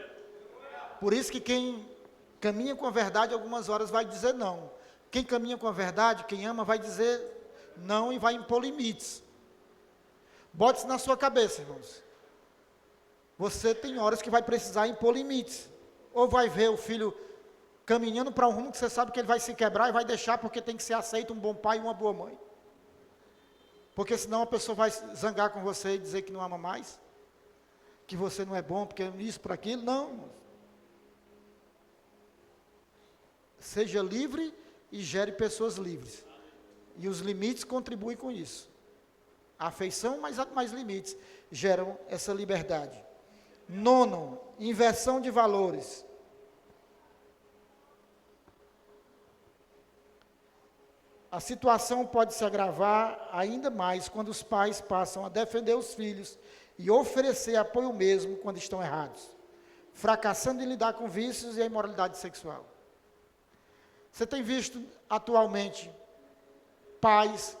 Por isso que quem caminha com a verdade, algumas horas vai dizer não. Quem caminha com a verdade, quem ama, vai dizer não e vai impor limites. Bote isso na sua cabeça, irmãos. Você tem horas que vai precisar impor limites. Ou vai ver o filho caminhando para um rumo que você sabe que ele vai se quebrar e vai deixar porque tem que ser aceito um bom pai e uma boa mãe. Porque senão a pessoa vai zangar com você e dizer que não ama mais, que você não é bom, porque isso, por aquilo. Não, irmãos. Seja livre e gere pessoas livres. E os limites contribuem com isso. A afeição, mais limites, geram essa liberdade. Nono, inversão de valores. A situação pode se agravar ainda mais quando os pais passam a defender os filhos e oferecer apoio mesmo quando estão errados, fracassando em lidar com vícios e a imoralidade sexual. Você tem visto atualmente pais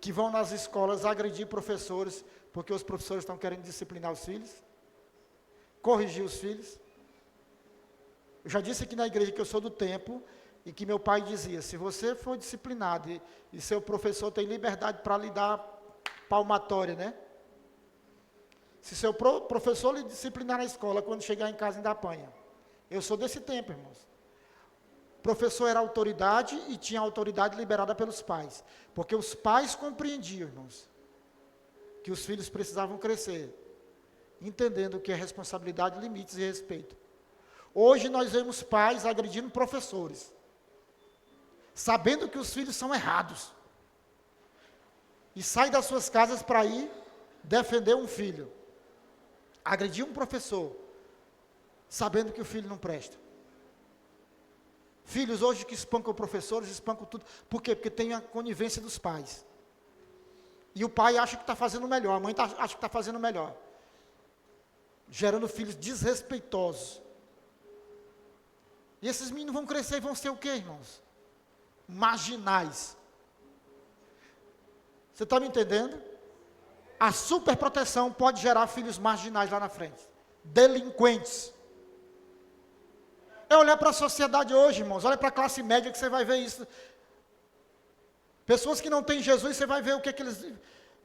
que vão nas escolas agredir professores porque os professores estão querendo disciplinar os filhos, corrigir os filhos? Eu já disse aqui na igreja que eu sou do tempo e que meu pai dizia, se você for disciplinado e seu professor tem liberdade para lhe dar palmatória, né? Se seu professor lhe disciplinar na escola, quando chegar em casa ainda apanha. Eu sou desse tempo, irmãos. O professor era autoridade e tinha autoridade liberada pelos pais. Porque os pais compreendiam, irmãos, que os filhos precisavam crescer, entendendo o que é responsabilidade, limites e respeito. Hoje nós vemos pais agredindo professores, sabendo que os filhos são errados, e saem das suas casas para ir defender um filho, agredir um professor, sabendo que o filho não presta. Filhos hoje que espancam professores, espancam tudo. Por quê? Porque tem a conivência dos pais. E o pai acha que está fazendo melhor, a mãe acha que está fazendo melhor. Gerando filhos desrespeitosos. E esses meninos vão crescer e vão ser o quê, irmãos? Marginais. Você está me entendendo? A superproteção pode gerar filhos marginais lá na frente. Delinquentes. É olhar para a sociedade hoje, irmãos. Olha para a classe média que você vai ver isso. Pessoas que não têm Jesus, você vai ver o que eles...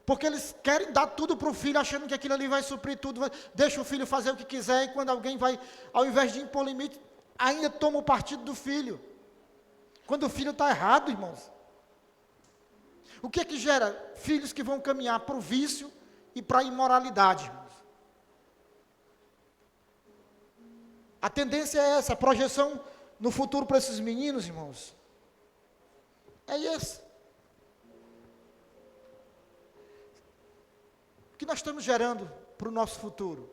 Porque eles querem dar tudo para o filho, achando que aquilo ali vai suprir tudo. Deixa o filho fazer o que quiser, e quando alguém vai, ao invés de impor limite, ainda toma o partido do filho. Quando o filho está errado, irmãos. O que é que gera? Filhos que vão caminhar para o vício e para a imoralidade, irmãos. A tendência é essa, a projeção no futuro para esses meninos, irmãos, é esse. O que nós estamos gerando para o nosso futuro?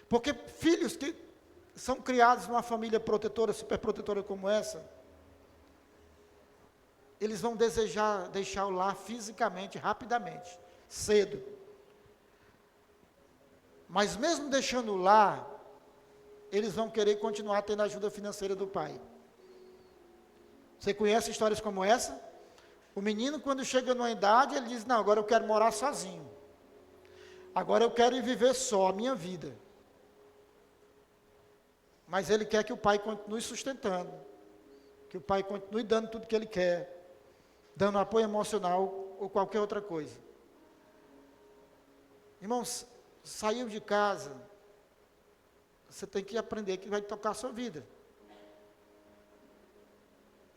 Porque filhos que são criados numa família protetora, superprotetora como essa, eles vão desejar deixar o lar fisicamente, rapidamente, cedo. Mas mesmo deixando o lar, eles vão querer continuar tendo a ajuda financeira do pai. Você conhece histórias como essa? O menino, quando chega numa idade, ele diz, não, agora eu quero morar sozinho. Agora eu quero ir viver só a minha vida. Mas ele quer que o pai continue sustentando, que o pai continue dando tudo que ele quer, dando apoio emocional ou qualquer outra coisa. Irmãos, saiu de casa, você tem que aprender que vai tocar a sua vida.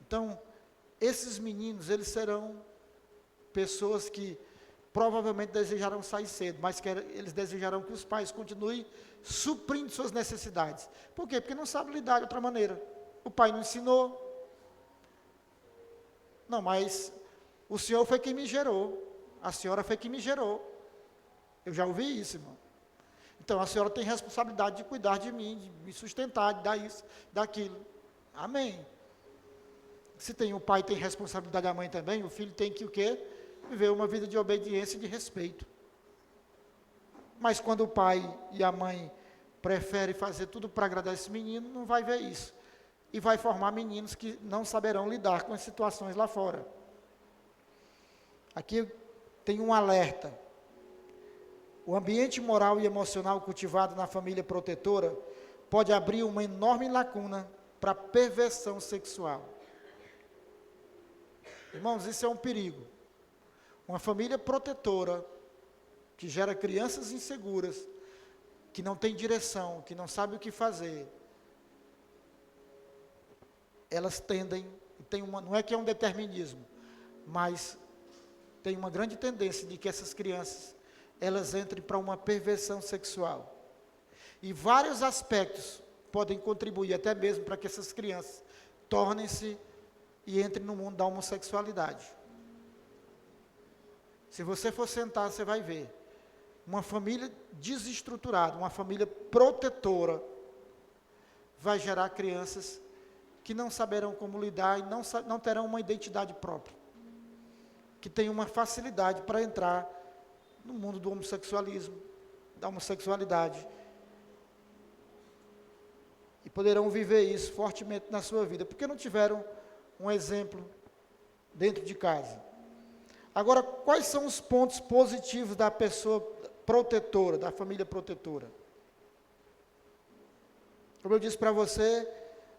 Então, esses meninos, eles serão pessoas que provavelmente desejarão sair cedo, mas eles desejarão que os pais continuem suprindo suas necessidades. Por quê? Porque não sabem lidar de outra maneira. O pai não ensinou. Não, mas o senhor foi quem me gerou. A senhora foi quem me gerou. Eu já ouvi isso, irmão. Então, a senhora tem responsabilidade de cuidar de mim, de me sustentar, de dar isso, daquilo. Amém. Se tem o pai, tem responsabilidade da mãe também, o filho tem que o quê? Viver uma vida de obediência e de respeito. Mas quando o pai e a mãe preferem fazer tudo para agradar esse menino, não vai ver isso. E vai formar meninos que não saberão lidar com as situações lá fora. Aqui tem um alerta. O ambiente moral e emocional cultivado na família protetora pode abrir uma enorme lacuna para perversão sexual. Irmãos, isso é um perigo. Uma família protetora, que gera crianças inseguras, que não tem direção, que não sabe o que fazer, elas tendem, não é que é um determinismo, mas tem uma grande tendência de que essas crianças, elas entrem para uma perversão sexual. E vários aspectos podem contribuir até mesmo para que essas crianças tornem-se e entrem no mundo da homossexualidade. Se você for sentar, você vai ver. Uma família desestruturada, uma família protetora, vai gerar crianças que não saberão como lidar e não terão uma identidade própria. Que tem uma facilidade para entrar no mundo do homossexualismo, da homossexualidade. E poderão viver isso fortemente na sua vida, porque não tiveram um exemplo dentro de casa. Agora, quais são os pontos positivos da pessoa protetora, da família protetora? Como eu disse para você,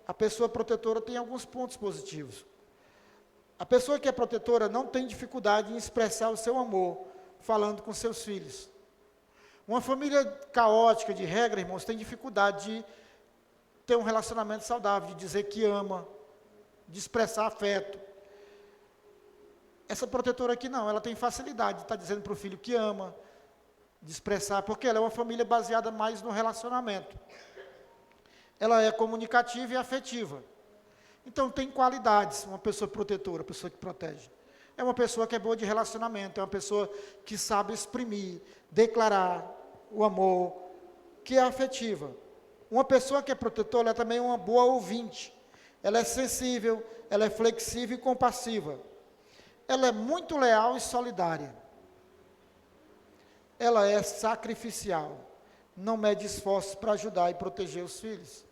a pessoa protetora tem alguns pontos positivos. A pessoa que é protetora não tem dificuldade em expressar o seu amor, falando com seus filhos. Uma família caótica, de regra, irmãos, tem dificuldade de ter um relacionamento saudável, de dizer que ama, de expressar afeto. Essa protetora aqui não, ela tem facilidade de estar dizendo para o filho que ama, de expressar, porque ela é uma família baseada mais no relacionamento. Ela é comunicativa e afetiva. Então tem qualidades, uma pessoa protetora, uma pessoa que protege. É uma pessoa que é boa de relacionamento, é uma pessoa que sabe exprimir, declarar o amor, que é afetiva. Uma pessoa que é protetora, ela também é uma boa ouvinte. Ela é sensível, ela é flexível e compassiva. Ela é muito leal e solidária. Ela é sacrificial. Não mede esforços para ajudar e proteger os filhos.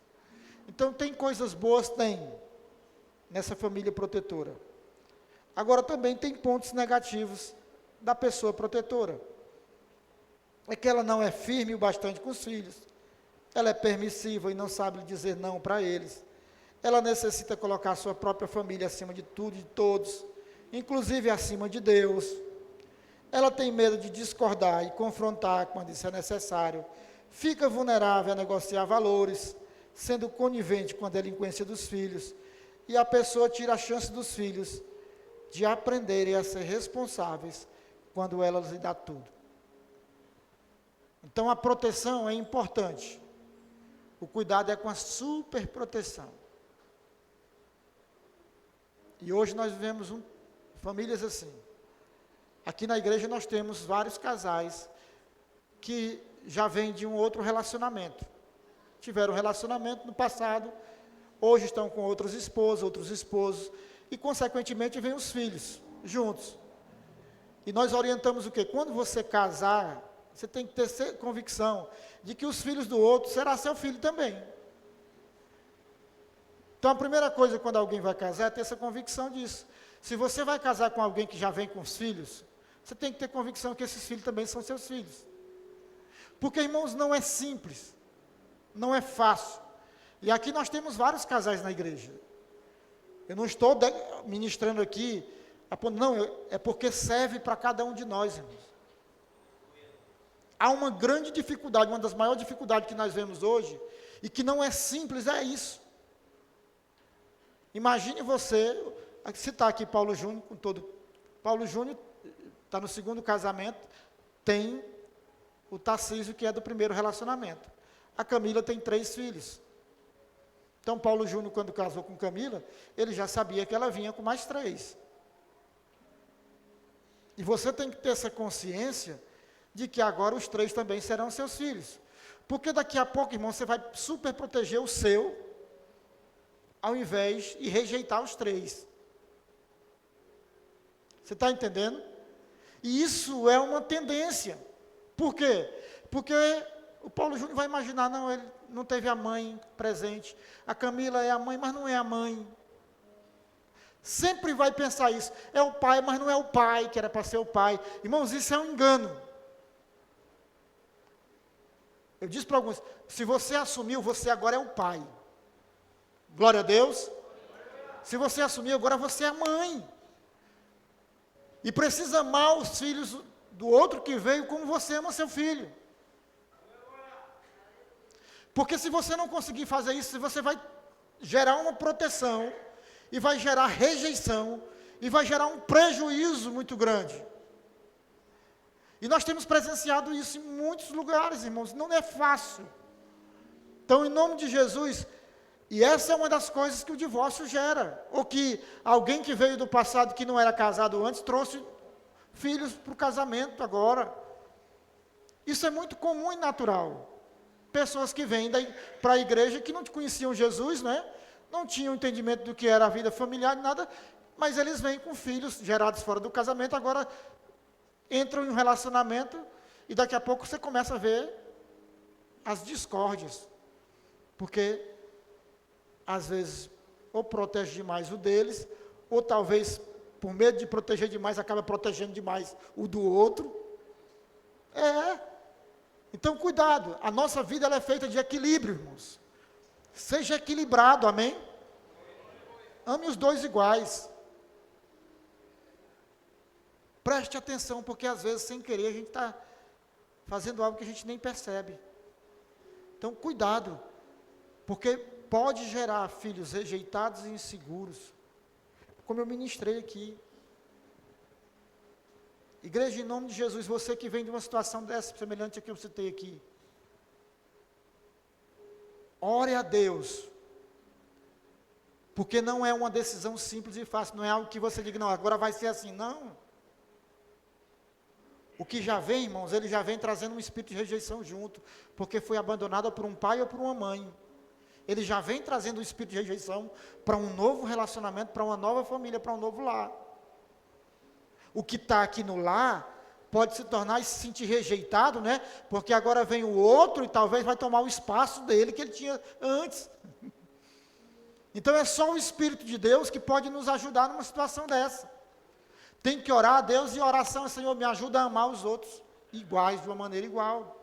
Então, tem coisas boas? Tem, nessa família protetora. Agora, também tem pontos negativos da pessoa protetora. É que ela não é firme o bastante com os filhos. Ela é permissiva e não sabe dizer não para eles. Ela necessita colocar a sua própria família acima de tudo e de todos, inclusive acima de Deus. Ela tem medo de discordar e confrontar quando isso é necessário. Fica vulnerável a negociar valores, sendo conivente com a delinquência dos filhos. E a pessoa tira a chance dos filhos de aprenderem a ser responsáveis quando ela lhes dá tudo. Então a proteção é importante. O cuidado é com a superproteção. E hoje nós vivemos famílias assim. Aqui na igreja nós temos vários casais que já vêm de um outro relacionamento. Tiveram um relacionamento no passado, hoje estão com outras esposas, outros esposos, e consequentemente vêm os filhos juntos. E nós orientamos o quê? Quando você casar, você tem que ter convicção de que os filhos do outro será seu filho também. Então a primeira coisa quando alguém vai casar é ter essa convicção disso. Se você vai casar com alguém que já vem com os filhos, você tem que ter convicção que esses filhos também são seus filhos. Porque, irmãos, não é simples, não é fácil. E aqui nós temos vários casais na igreja. Eu não estou ministrando aqui, não, é porque serve para cada um de nós, irmãos. Há uma grande dificuldade, uma das maiores dificuldades que nós vemos hoje, e que não é simples, é isso. Imagine você, citar aqui Paulo Júnior, Paulo Júnior está no segundo casamento, tem o Tarcísio, que é do primeiro relacionamento. A Camila tem 3 filhos. Então, Paulo Júnior, quando casou com Camila, ele já sabia que ela vinha com mais 3. E você tem que ter essa consciência de que agora os 3 também serão seus filhos. Porque daqui a pouco, irmão, você vai super proteger o seu, ao invés de rejeitar os 3. Você está entendendo? E isso é uma tendência. Por quê? Porque o Paulo Júnior vai imaginar, não, ele não teve a mãe presente. A Camila é a mãe, mas não é a mãe. Sempre vai pensar isso. É o pai, mas não é o pai, que era para ser o pai. Irmãos, isso é um engano. Eu disse para alguns, se você assumiu, você agora é o pai. Glória a Deus. Se você assumiu, agora você é a mãe. E precisa amar os filhos do outro que veio como você ama seu filho. Porque se você não conseguir fazer isso, você vai gerar uma proteção, e vai gerar rejeição, e vai gerar um prejuízo muito grande. E nós temos presenciado isso em muitos lugares, irmãos, não é fácil. Então, em nome de Jesus, e essa é uma das coisas que o divórcio gera, ou que alguém que veio do passado, que não era casado antes, trouxe filhos para o casamento agora. Isso é muito comum e natural. Pessoas que vêm para a igreja, que não conheciam Jesus, né? Não tinham entendimento do que era a vida familiar, nada, mas eles vêm com filhos gerados fora do casamento, agora entram em um relacionamento, e daqui a pouco você começa a ver as discórdias, porque às vezes ou protege demais o deles, ou talvez por medo de proteger demais, acaba protegendo demais o do outro. Então cuidado, a nossa vida ela é feita de equilíbrio, irmãos. Seja equilibrado, amém? Ame os dois iguais. Preste atenção, porque às vezes, sem querer, a gente está fazendo algo que a gente nem percebe. Então, cuidado, porque pode gerar filhos rejeitados e inseguros, como eu ministrei aqui. Igreja, em nome de Jesus, você que vem de uma situação dessa, semelhante a que eu citei aqui, ore a Deus, porque não é uma decisão simples e fácil, não é algo que você diga, não, agora vai ser assim, não. O que já vem, irmãos, ele já vem trazendo um espírito de rejeição junto, porque foi abandonado por um pai ou por uma mãe. Ele já vem trazendo um espírito de rejeição para um novo relacionamento, para uma nova família, para um novo lar. O que está aqui no lar pode se tornar e se sentir rejeitado, né? Porque agora vem o outro e talvez vai tomar o espaço dele que ele tinha antes. Então é só o Espírito de Deus que pode nos ajudar numa situação dessa. Tem que orar a Deus, e oração é: Senhor, me ajuda a amar os outros iguais, de uma maneira igual.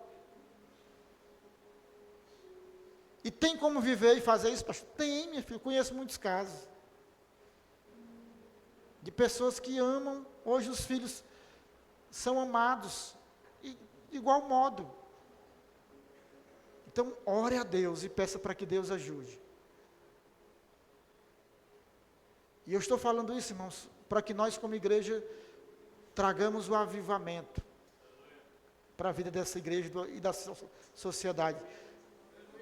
E tem como viver e fazer isso, pastor? Tem, minha filha, conheço muitos casos. De pessoas que amam, hoje os filhos são amados, de igual modo. Então, ore a Deus e peça para que Deus ajude. E eu estou falando isso, irmãos, para que nós como igreja tragamos o avivamento para a vida dessa igreja e da sociedade.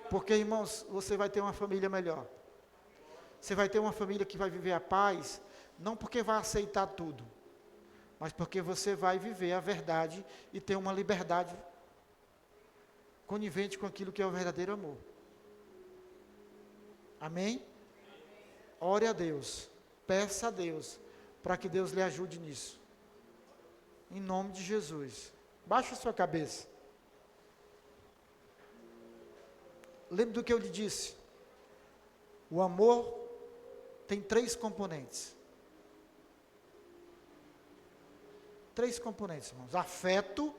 Porque, irmãos, você vai ter uma família melhor. Você vai ter uma família que vai viver a paz, não porque vai aceitar tudo, mas porque você vai viver a verdade e ter uma liberdade conivente com aquilo que é o verdadeiro amor. Amém? Ore a Deus, peça a Deus, para que Deus lhe ajude nisso. Em nome de Jesus. Baixe a sua cabeça. Lembre do que eu lhe disse. O amor tem 3 componentes. 3 componentes, irmãos: afeto,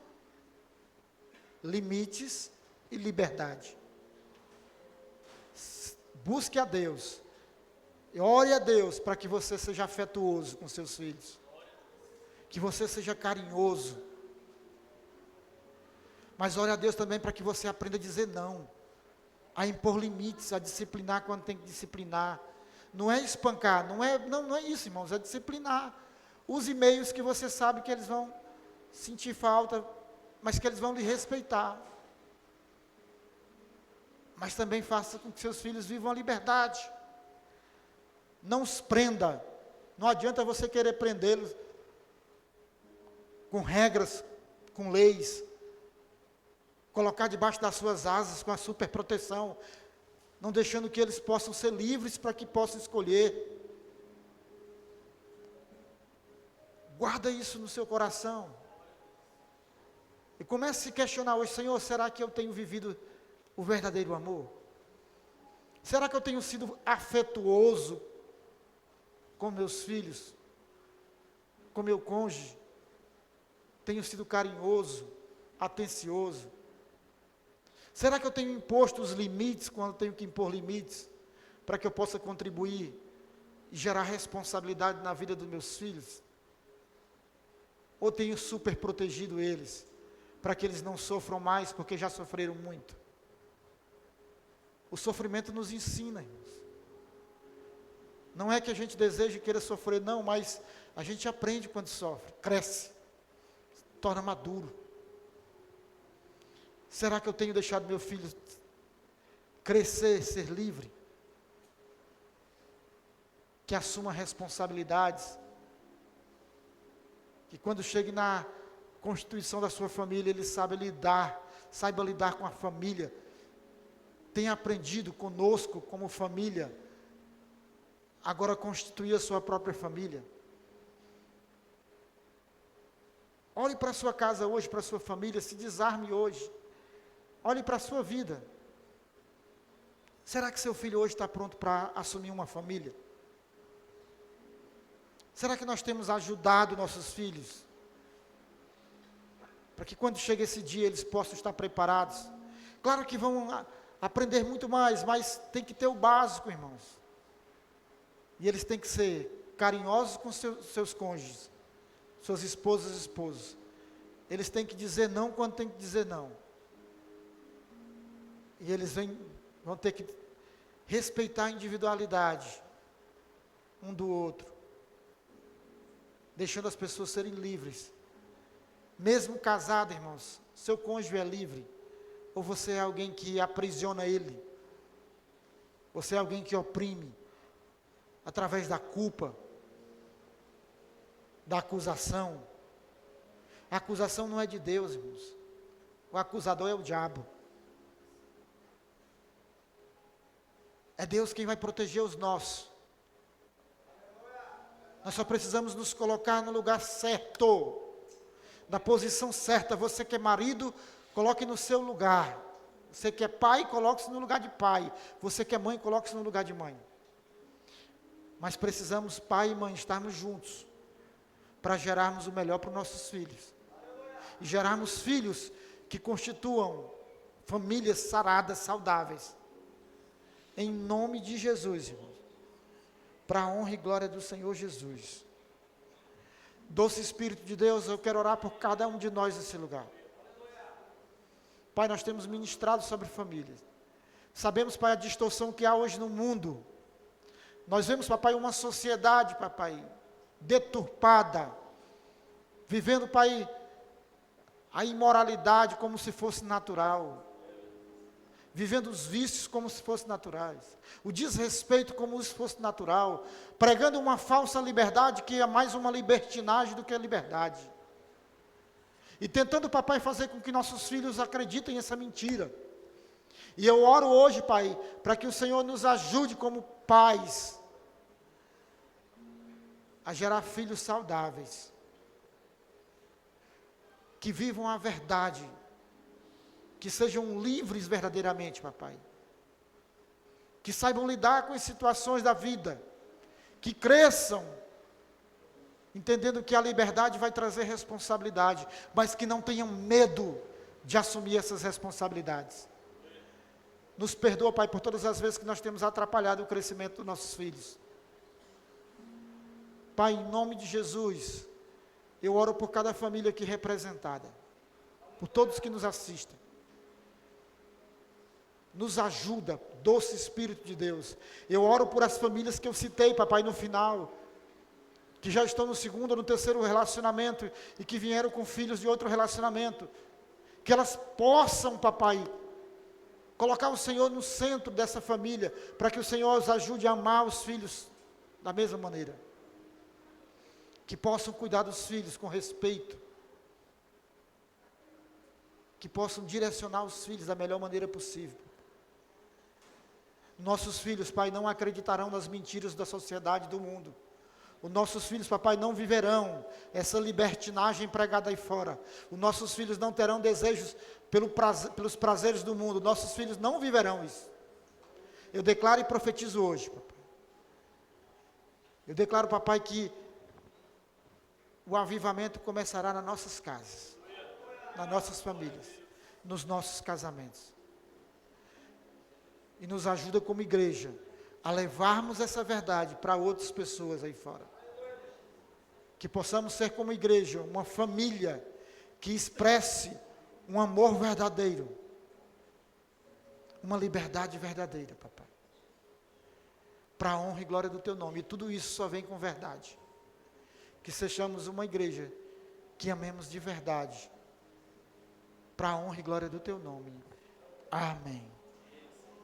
limites e liberdade. Busque a Deus. E ore a Deus para que você seja afetuoso com seus filhos. Que você seja carinhoso. Mas ore a Deus também para que você aprenda a dizer não. A impor limites, a disciplinar quando tem que disciplinar. Não é espancar, não é isso, irmãos, é disciplinar. Use meios que você sabe que eles vão sentir falta, mas que eles vão lhe respeitar. Mas também faça com que seus filhos vivam a liberdade. Não os prenda. Não adianta você querer prendê-los com regras, com leis. Colocar debaixo das suas asas com a superproteção, não deixando que eles possam ser livres para que possam escolher. Guarda isso no seu coração. E comece a se questionar hoje: Senhor, será que eu tenho vivido o verdadeiro amor? Será que eu tenho sido afetuoso com meus filhos, com meu cônjuge? Tenho sido carinhoso, atencioso? Será que eu tenho imposto os limites quando tenho que impor limites, para que eu possa contribuir e gerar responsabilidade na vida dos meus filhos? Ou tenho super protegido eles, para que eles não sofram mais, porque já sofreram muito? O sofrimento nos ensina, irmãos. Não é que a gente deseje e queira sofrer, não, mas a gente aprende quando sofre, cresce, se torna maduro. Será que eu tenho deixado meu filho crescer, ser livre? Que assuma responsabilidades, que quando chegue na constituição da sua família, ele saiba lidar com a família, tenha aprendido conosco como família, agora constituir a sua própria família. Olhe para a sua casa hoje, para a sua família, se desarme hoje, olhe para a sua vida. Será que seu filho hoje está pronto para assumir uma família? Será que nós temos ajudado nossos filhos, para que quando chega esse dia eles possam estar preparados? Claro que vão aprender muito mais, mas tem que ter o básico, irmãos. E eles têm que ser carinhosos com seus cônjuges, suas esposas e esposos. Eles têm que dizer não quando tem que dizer não. E eles vão ter que respeitar a individualidade um do outro, deixando as pessoas serem livres. Mesmo casado, irmãos, seu cônjuge é livre, ou você é alguém que aprisiona ele? Você é alguém que oprime, através da culpa, da acusação? A acusação não é de Deus, irmãos. O acusador é o diabo. É Deus quem vai proteger os nossos. Nós só precisamos nos colocar no lugar certo, na posição certa. Você que é marido, coloque no seu lugar. Você que é pai, coloque-se no lugar de pai. Você que é mãe, coloque-se no lugar de mãe. Mas precisamos, pai e mãe, estarmos juntos, para gerarmos o melhor para os nossos filhos. E gerarmos filhos que constituam famílias saradas, saudáveis. Em nome de Jesus, irmãos. Para a honra e glória do Senhor Jesus. Doce Espírito de Deus, eu quero orar por cada um de nós nesse lugar. Pai, nós temos ministrado sobre famílias. Sabemos, Pai, a distorção que há hoje no mundo. Nós vemos, Papai, uma sociedade, Papai, deturpada, vivendo, Pai, a imoralidade como se fosse natural, vivendo os vícios como se fossem naturais, o desrespeito como se fosse natural, pregando uma falsa liberdade que é mais uma libertinagem do que a liberdade, e tentando, Papai, fazer com que nossos filhos acreditem nessa mentira. E eu oro hoje, Pai, para que o Senhor nos ajude como pais a gerar filhos saudáveis, que vivam a verdade, que sejam livres verdadeiramente, Papai, que saibam lidar com as situações da vida, que cresçam, entendendo que a liberdade vai trazer responsabilidade, mas que não tenham medo de assumir essas responsabilidades. Nos perdoa, Pai, por todas as vezes que nós temos atrapalhado o crescimento dos nossos filhos. Pai, em nome de Jesus, eu oro por cada família aqui representada, por todos que nos assistem. Nos ajuda, doce Espírito de Deus. Eu oro por as famílias que eu citei, Papai, no final, que já estão no segundo ou no terceiro relacionamento, e que vieram com filhos de outro relacionamento, que elas possam, Papai, colocar o Senhor no centro dessa família, para que o Senhor os ajude a amar os filhos da mesma maneira, que possam cuidar dos filhos com respeito, que possam direcionar os filhos da melhor maneira possível. Nossos filhos, Pai, não acreditarão nas mentiras da sociedade, do mundo. Os nossos filhos, papai, não viverão essa libertinagem pregada aí fora. Os nossos filhos não terão desejos pelos prazeres do mundo. Nossos filhos não viverão isso. Eu declaro e profetizo hoje, papai. Eu declaro, papai, que o avivamento começará nas nossas casas, nas nossas famílias, nos nossos casamentos. E nos ajuda como igreja a levarmos essa verdade para outras pessoas aí fora. Que possamos ser como igreja, uma família que expresse um amor verdadeiro, uma liberdade verdadeira, papai. Para a honra e glória do teu nome. E tudo isso só vem com verdade. Que sejamos uma igreja que amemos de verdade, para a honra e glória do teu nome. Amém.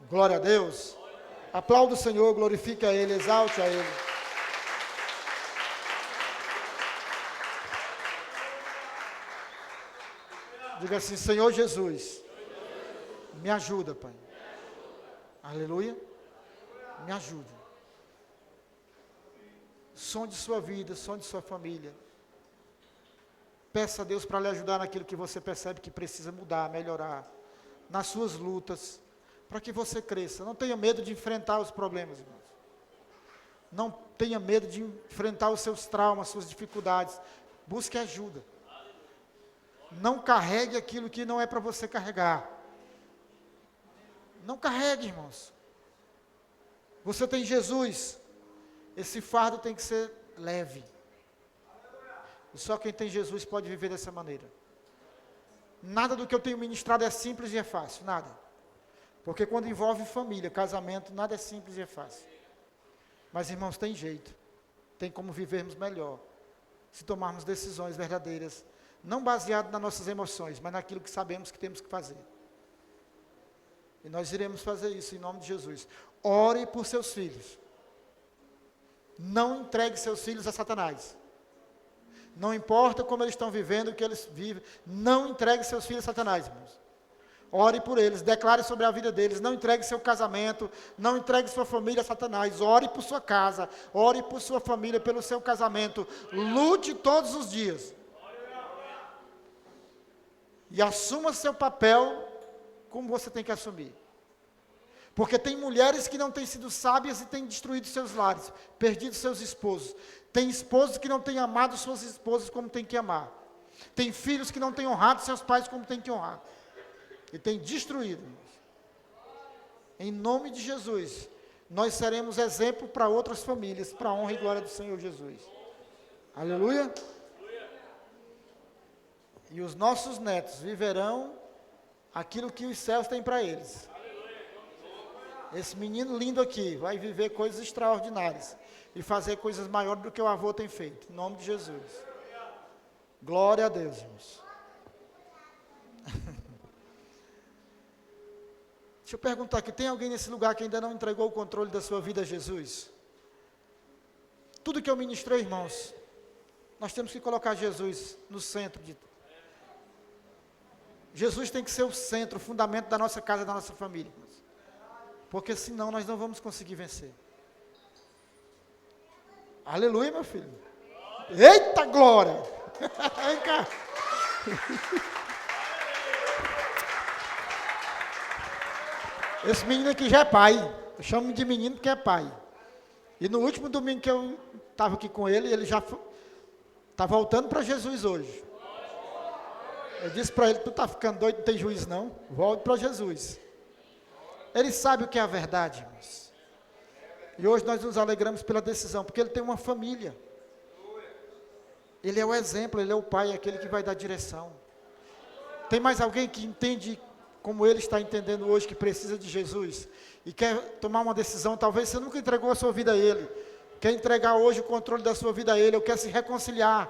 Glória a Deus. Aplauda o Senhor, glorifique a Ele, exalte a Ele. Diga assim: Senhor Jesus, me ajuda, Pai. Aleluia. Me ajuda. Sonde sua vida, sonde sua família. Peça a Deus para lhe ajudar naquilo que você percebe que precisa mudar, melhorar. Nas suas lutas, para que você cresça. Não tenha medo de enfrentar os problemas, irmãos. Não tenha medo de enfrentar os seus traumas, suas dificuldades. Busque ajuda. Não carregue aquilo que não é para você carregar. Não carregue, irmãos. Você tem Jesus. Esse fardo tem que ser leve. E só quem tem Jesus pode viver dessa maneira. Nada do que eu tenho ministrado é simples e é fácil, nada. Porque quando envolve família, casamento, nada é simples e é fácil. Mas, irmãos, tem jeito. Tem como vivermos melhor. Se tomarmos decisões verdadeiras, não baseadas nas nossas emoções, mas naquilo que sabemos que temos que fazer. E nós iremos fazer isso em nome de Jesus. Ore por seus filhos. Não entregue seus filhos a Satanás. Não importa como eles estão vivendo, o que eles vivem, não entregue seus filhos a Satanás, irmãos. Ore por eles, declare sobre a vida deles, não entregue seu casamento, não entregue sua família a Satanás. Ore por sua casa, ore por sua família, pelo seu casamento. Lute todos os dias. E assuma seu papel como você tem que assumir. Porque tem mulheres que não têm sido sábias e têm destruído seus lares, perdido seus esposos. Tem esposos que não têm amado suas esposas como tem que amar. Tem filhos que não têm honrado seus pais como tem que honrar. E tem destruído. Em nome de Jesus, nós seremos exemplo para outras famílias, para a honra e glória do Senhor Jesus. Aleluia. E os nossos netos viverão aquilo que os céus têm para eles. Esse menino lindo aqui vai viver coisas extraordinárias e fazer coisas maiores do que o avô tem feito, em nome de Jesus. Glória a Deus, irmãos. Deixa eu perguntar aqui, tem alguém nesse lugar que ainda não entregou o controle da sua vida a Jesus? Tudo que eu ministrei, irmãos, nós temos que colocar Jesus no centro de tudo. Jesus tem que ser o centro, o fundamento da nossa casa, da nossa família, irmãos. Porque senão nós não vamos conseguir vencer. Aleluia, meu filho. Eita glória! Vem cá. Esse menino aqui já é pai. Eu chamo de menino porque é pai. E no último domingo que eu estava aqui com ele, ele já está voltando para Jesus hoje. Eu disse para ele, tu está ficando doido, não tem juízo não? Volte para Jesus. Ele sabe o que é a verdade, irmãos. E hoje nós nos alegramos pela decisão, porque ele tem uma família. Ele é o exemplo, ele é o pai, aquele que vai dar direção. Tem mais alguém que entende como ele está entendendo hoje, que precisa de Jesus? E quer tomar uma decisão, talvez você nunca entregou a sua vida a ele. Quer entregar hoje o controle da sua vida a ele, ou quer se reconciliar.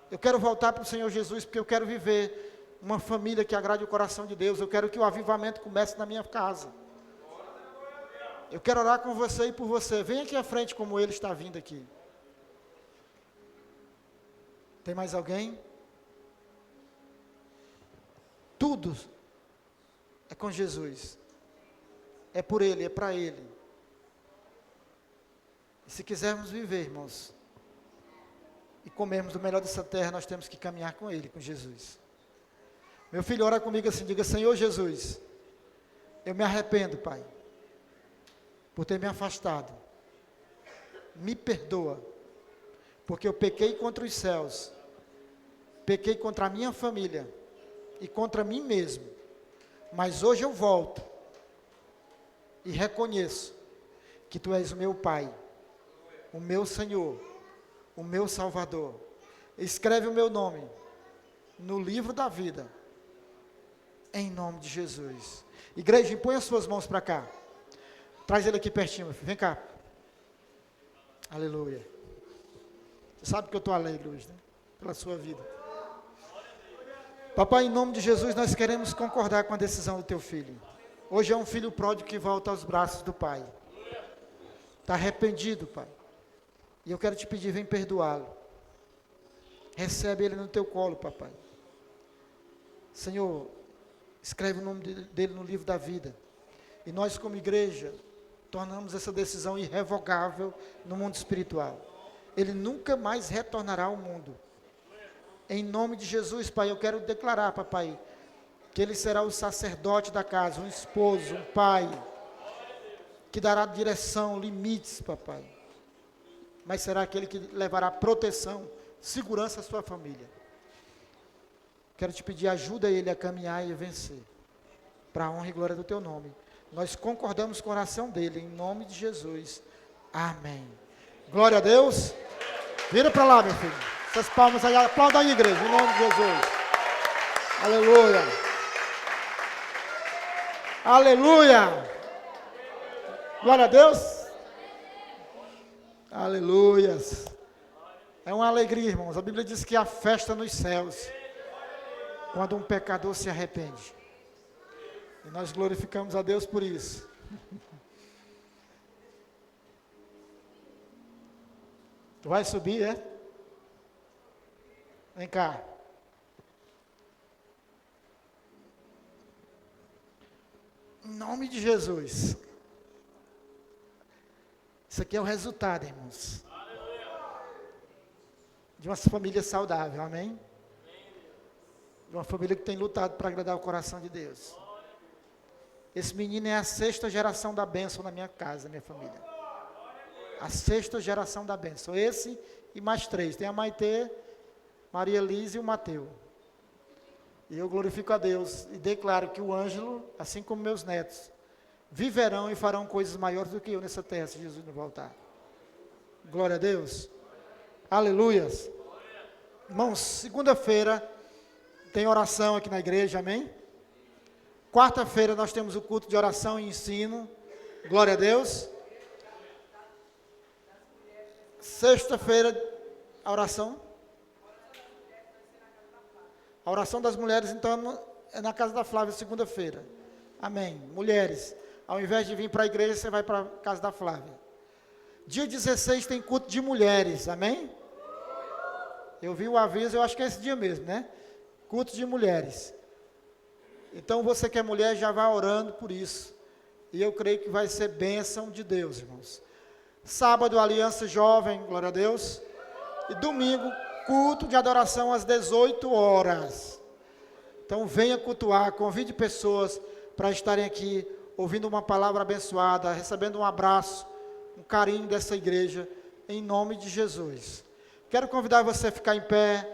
Eu quero voltar para o Senhor Jesus, porque eu quero viver uma família que agrade o coração de Deus. Eu quero que o avivamento comece na minha casa. Eu quero orar com você e por você. Vem aqui à frente como ele está vindo aqui. Tem mais alguém? Tudo é com Jesus. É por ele, é para ele. E se quisermos viver, irmãos, e comermos do melhor dessa terra, nós temos que caminhar com Ele, com Jesus. Meu filho, ora comigo assim, diga: Senhor Jesus, eu me arrependo, Pai, por ter me afastado. Me perdoa, porque eu pequei contra os céus, pequei contra a minha família e contra mim mesmo. Mas hoje eu volto e reconheço que Tu és o meu Pai, o meu Senhor, o meu Salvador. Escreve o meu nome no livro da vida, em nome de Jesus. Igreja, põe as suas mãos para cá. Traz ele aqui pertinho, meu filho. Vem cá. Aleluia. Você sabe que eu estou alegre hoje, né? Pela sua vida. Papai, em nome de Jesus, nós queremos concordar com a decisão do Teu filho. Hoje é um filho pródigo que volta aos braços do Pai. Está arrependido, Pai. E eu quero te pedir, vem perdoá-lo. Recebe ele no Teu colo, papai. Senhor, escreve o nome dele no livro da vida. E nós, como igreja, tornamos essa decisão irrevogável no mundo espiritual. Ele nunca mais retornará ao mundo. Em nome de Jesus, Pai, eu quero declarar, papai, que ele será o sacerdote da casa, um esposo, um pai, que dará direção, limites, papai. Mas será aquele que levará proteção, segurança à sua família. Quero te pedir, ajuda ele a caminhar e a vencer, para a honra e glória do Teu nome. Nós concordamos com a oração dele, em nome de Jesus. Amém. Glória a Deus. Vira para lá, meu filho. Essas palmas aí, aplauda aí, igreja, em nome de Jesus. Aleluia. Aleluia. Glória a Deus. Aleluias. É uma alegria, irmãos. A Bíblia diz que há festa nos céus quando um pecador se arrepende. E nós glorificamos a Deus por isso. Tu vai subir, é? Vem cá. Em nome de Jesus. Isso aqui é o resultado, irmãos, de uma família saudável, amém? De uma família que tem lutado para agradar o coração de Deus. Esse menino é a 6ª geração da bênção na minha casa, minha família. A 6ª geração da bênção. Esse e mais 3. Tem a Maitê, Maria Elise e o Mateu. E eu glorifico a Deus e declaro que o Ângelo, assim como meus netos, viverão e farão coisas maiores do que eu nessa terra, se Jesus não voltar. Glória a Deus. Aleluias. Irmãos, segunda-feira tem oração aqui na igreja, amém? Quarta-feira nós temos o culto de oração e ensino. Glória a Deus. Sexta-feira, a oração. A oração das mulheres, então, é na casa da Flávia, segunda-feira. Amém. Mulheres, ao invés de vir para a igreja, você vai para a casa da Flávia. Dia 16 tem culto de mulheres, amém? Eu vi o aviso, eu acho que é esse dia mesmo, né? Culto de mulheres. Então, você que é mulher, já vai orando por isso. E eu creio que vai ser bênção de Deus, irmãos. Sábado, Aliança Jovem, glória a Deus. E domingo, culto de adoração às 18 horas. Então, venha cultuar, convide pessoas para estarem aqui, ouvindo uma palavra abençoada, recebendo um abraço, um carinho dessa igreja, em nome de Jesus. Quero convidar você a ficar em pé.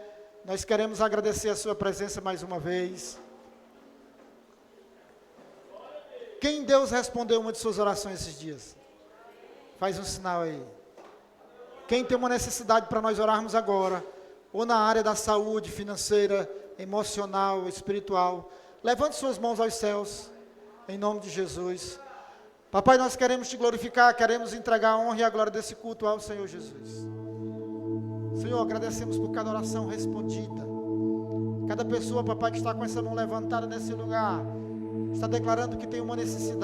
Nós queremos agradecer a sua presença mais uma vez. Quem Deus respondeu uma de suas orações esses dias? Faz um sinal aí. Quem tem uma necessidade para nós orarmos agora, ou na área da saúde financeira, emocional, espiritual, levante suas mãos aos céus, em nome de Jesus. Papai, nós queremos te glorificar, queremos entregar a honra e a glória desse culto ao Senhor Jesus. Senhor, agradecemos por cada oração respondida. Cada pessoa, papai, que está com essa mão levantada nesse lugar, está declarando que tem uma necessidade.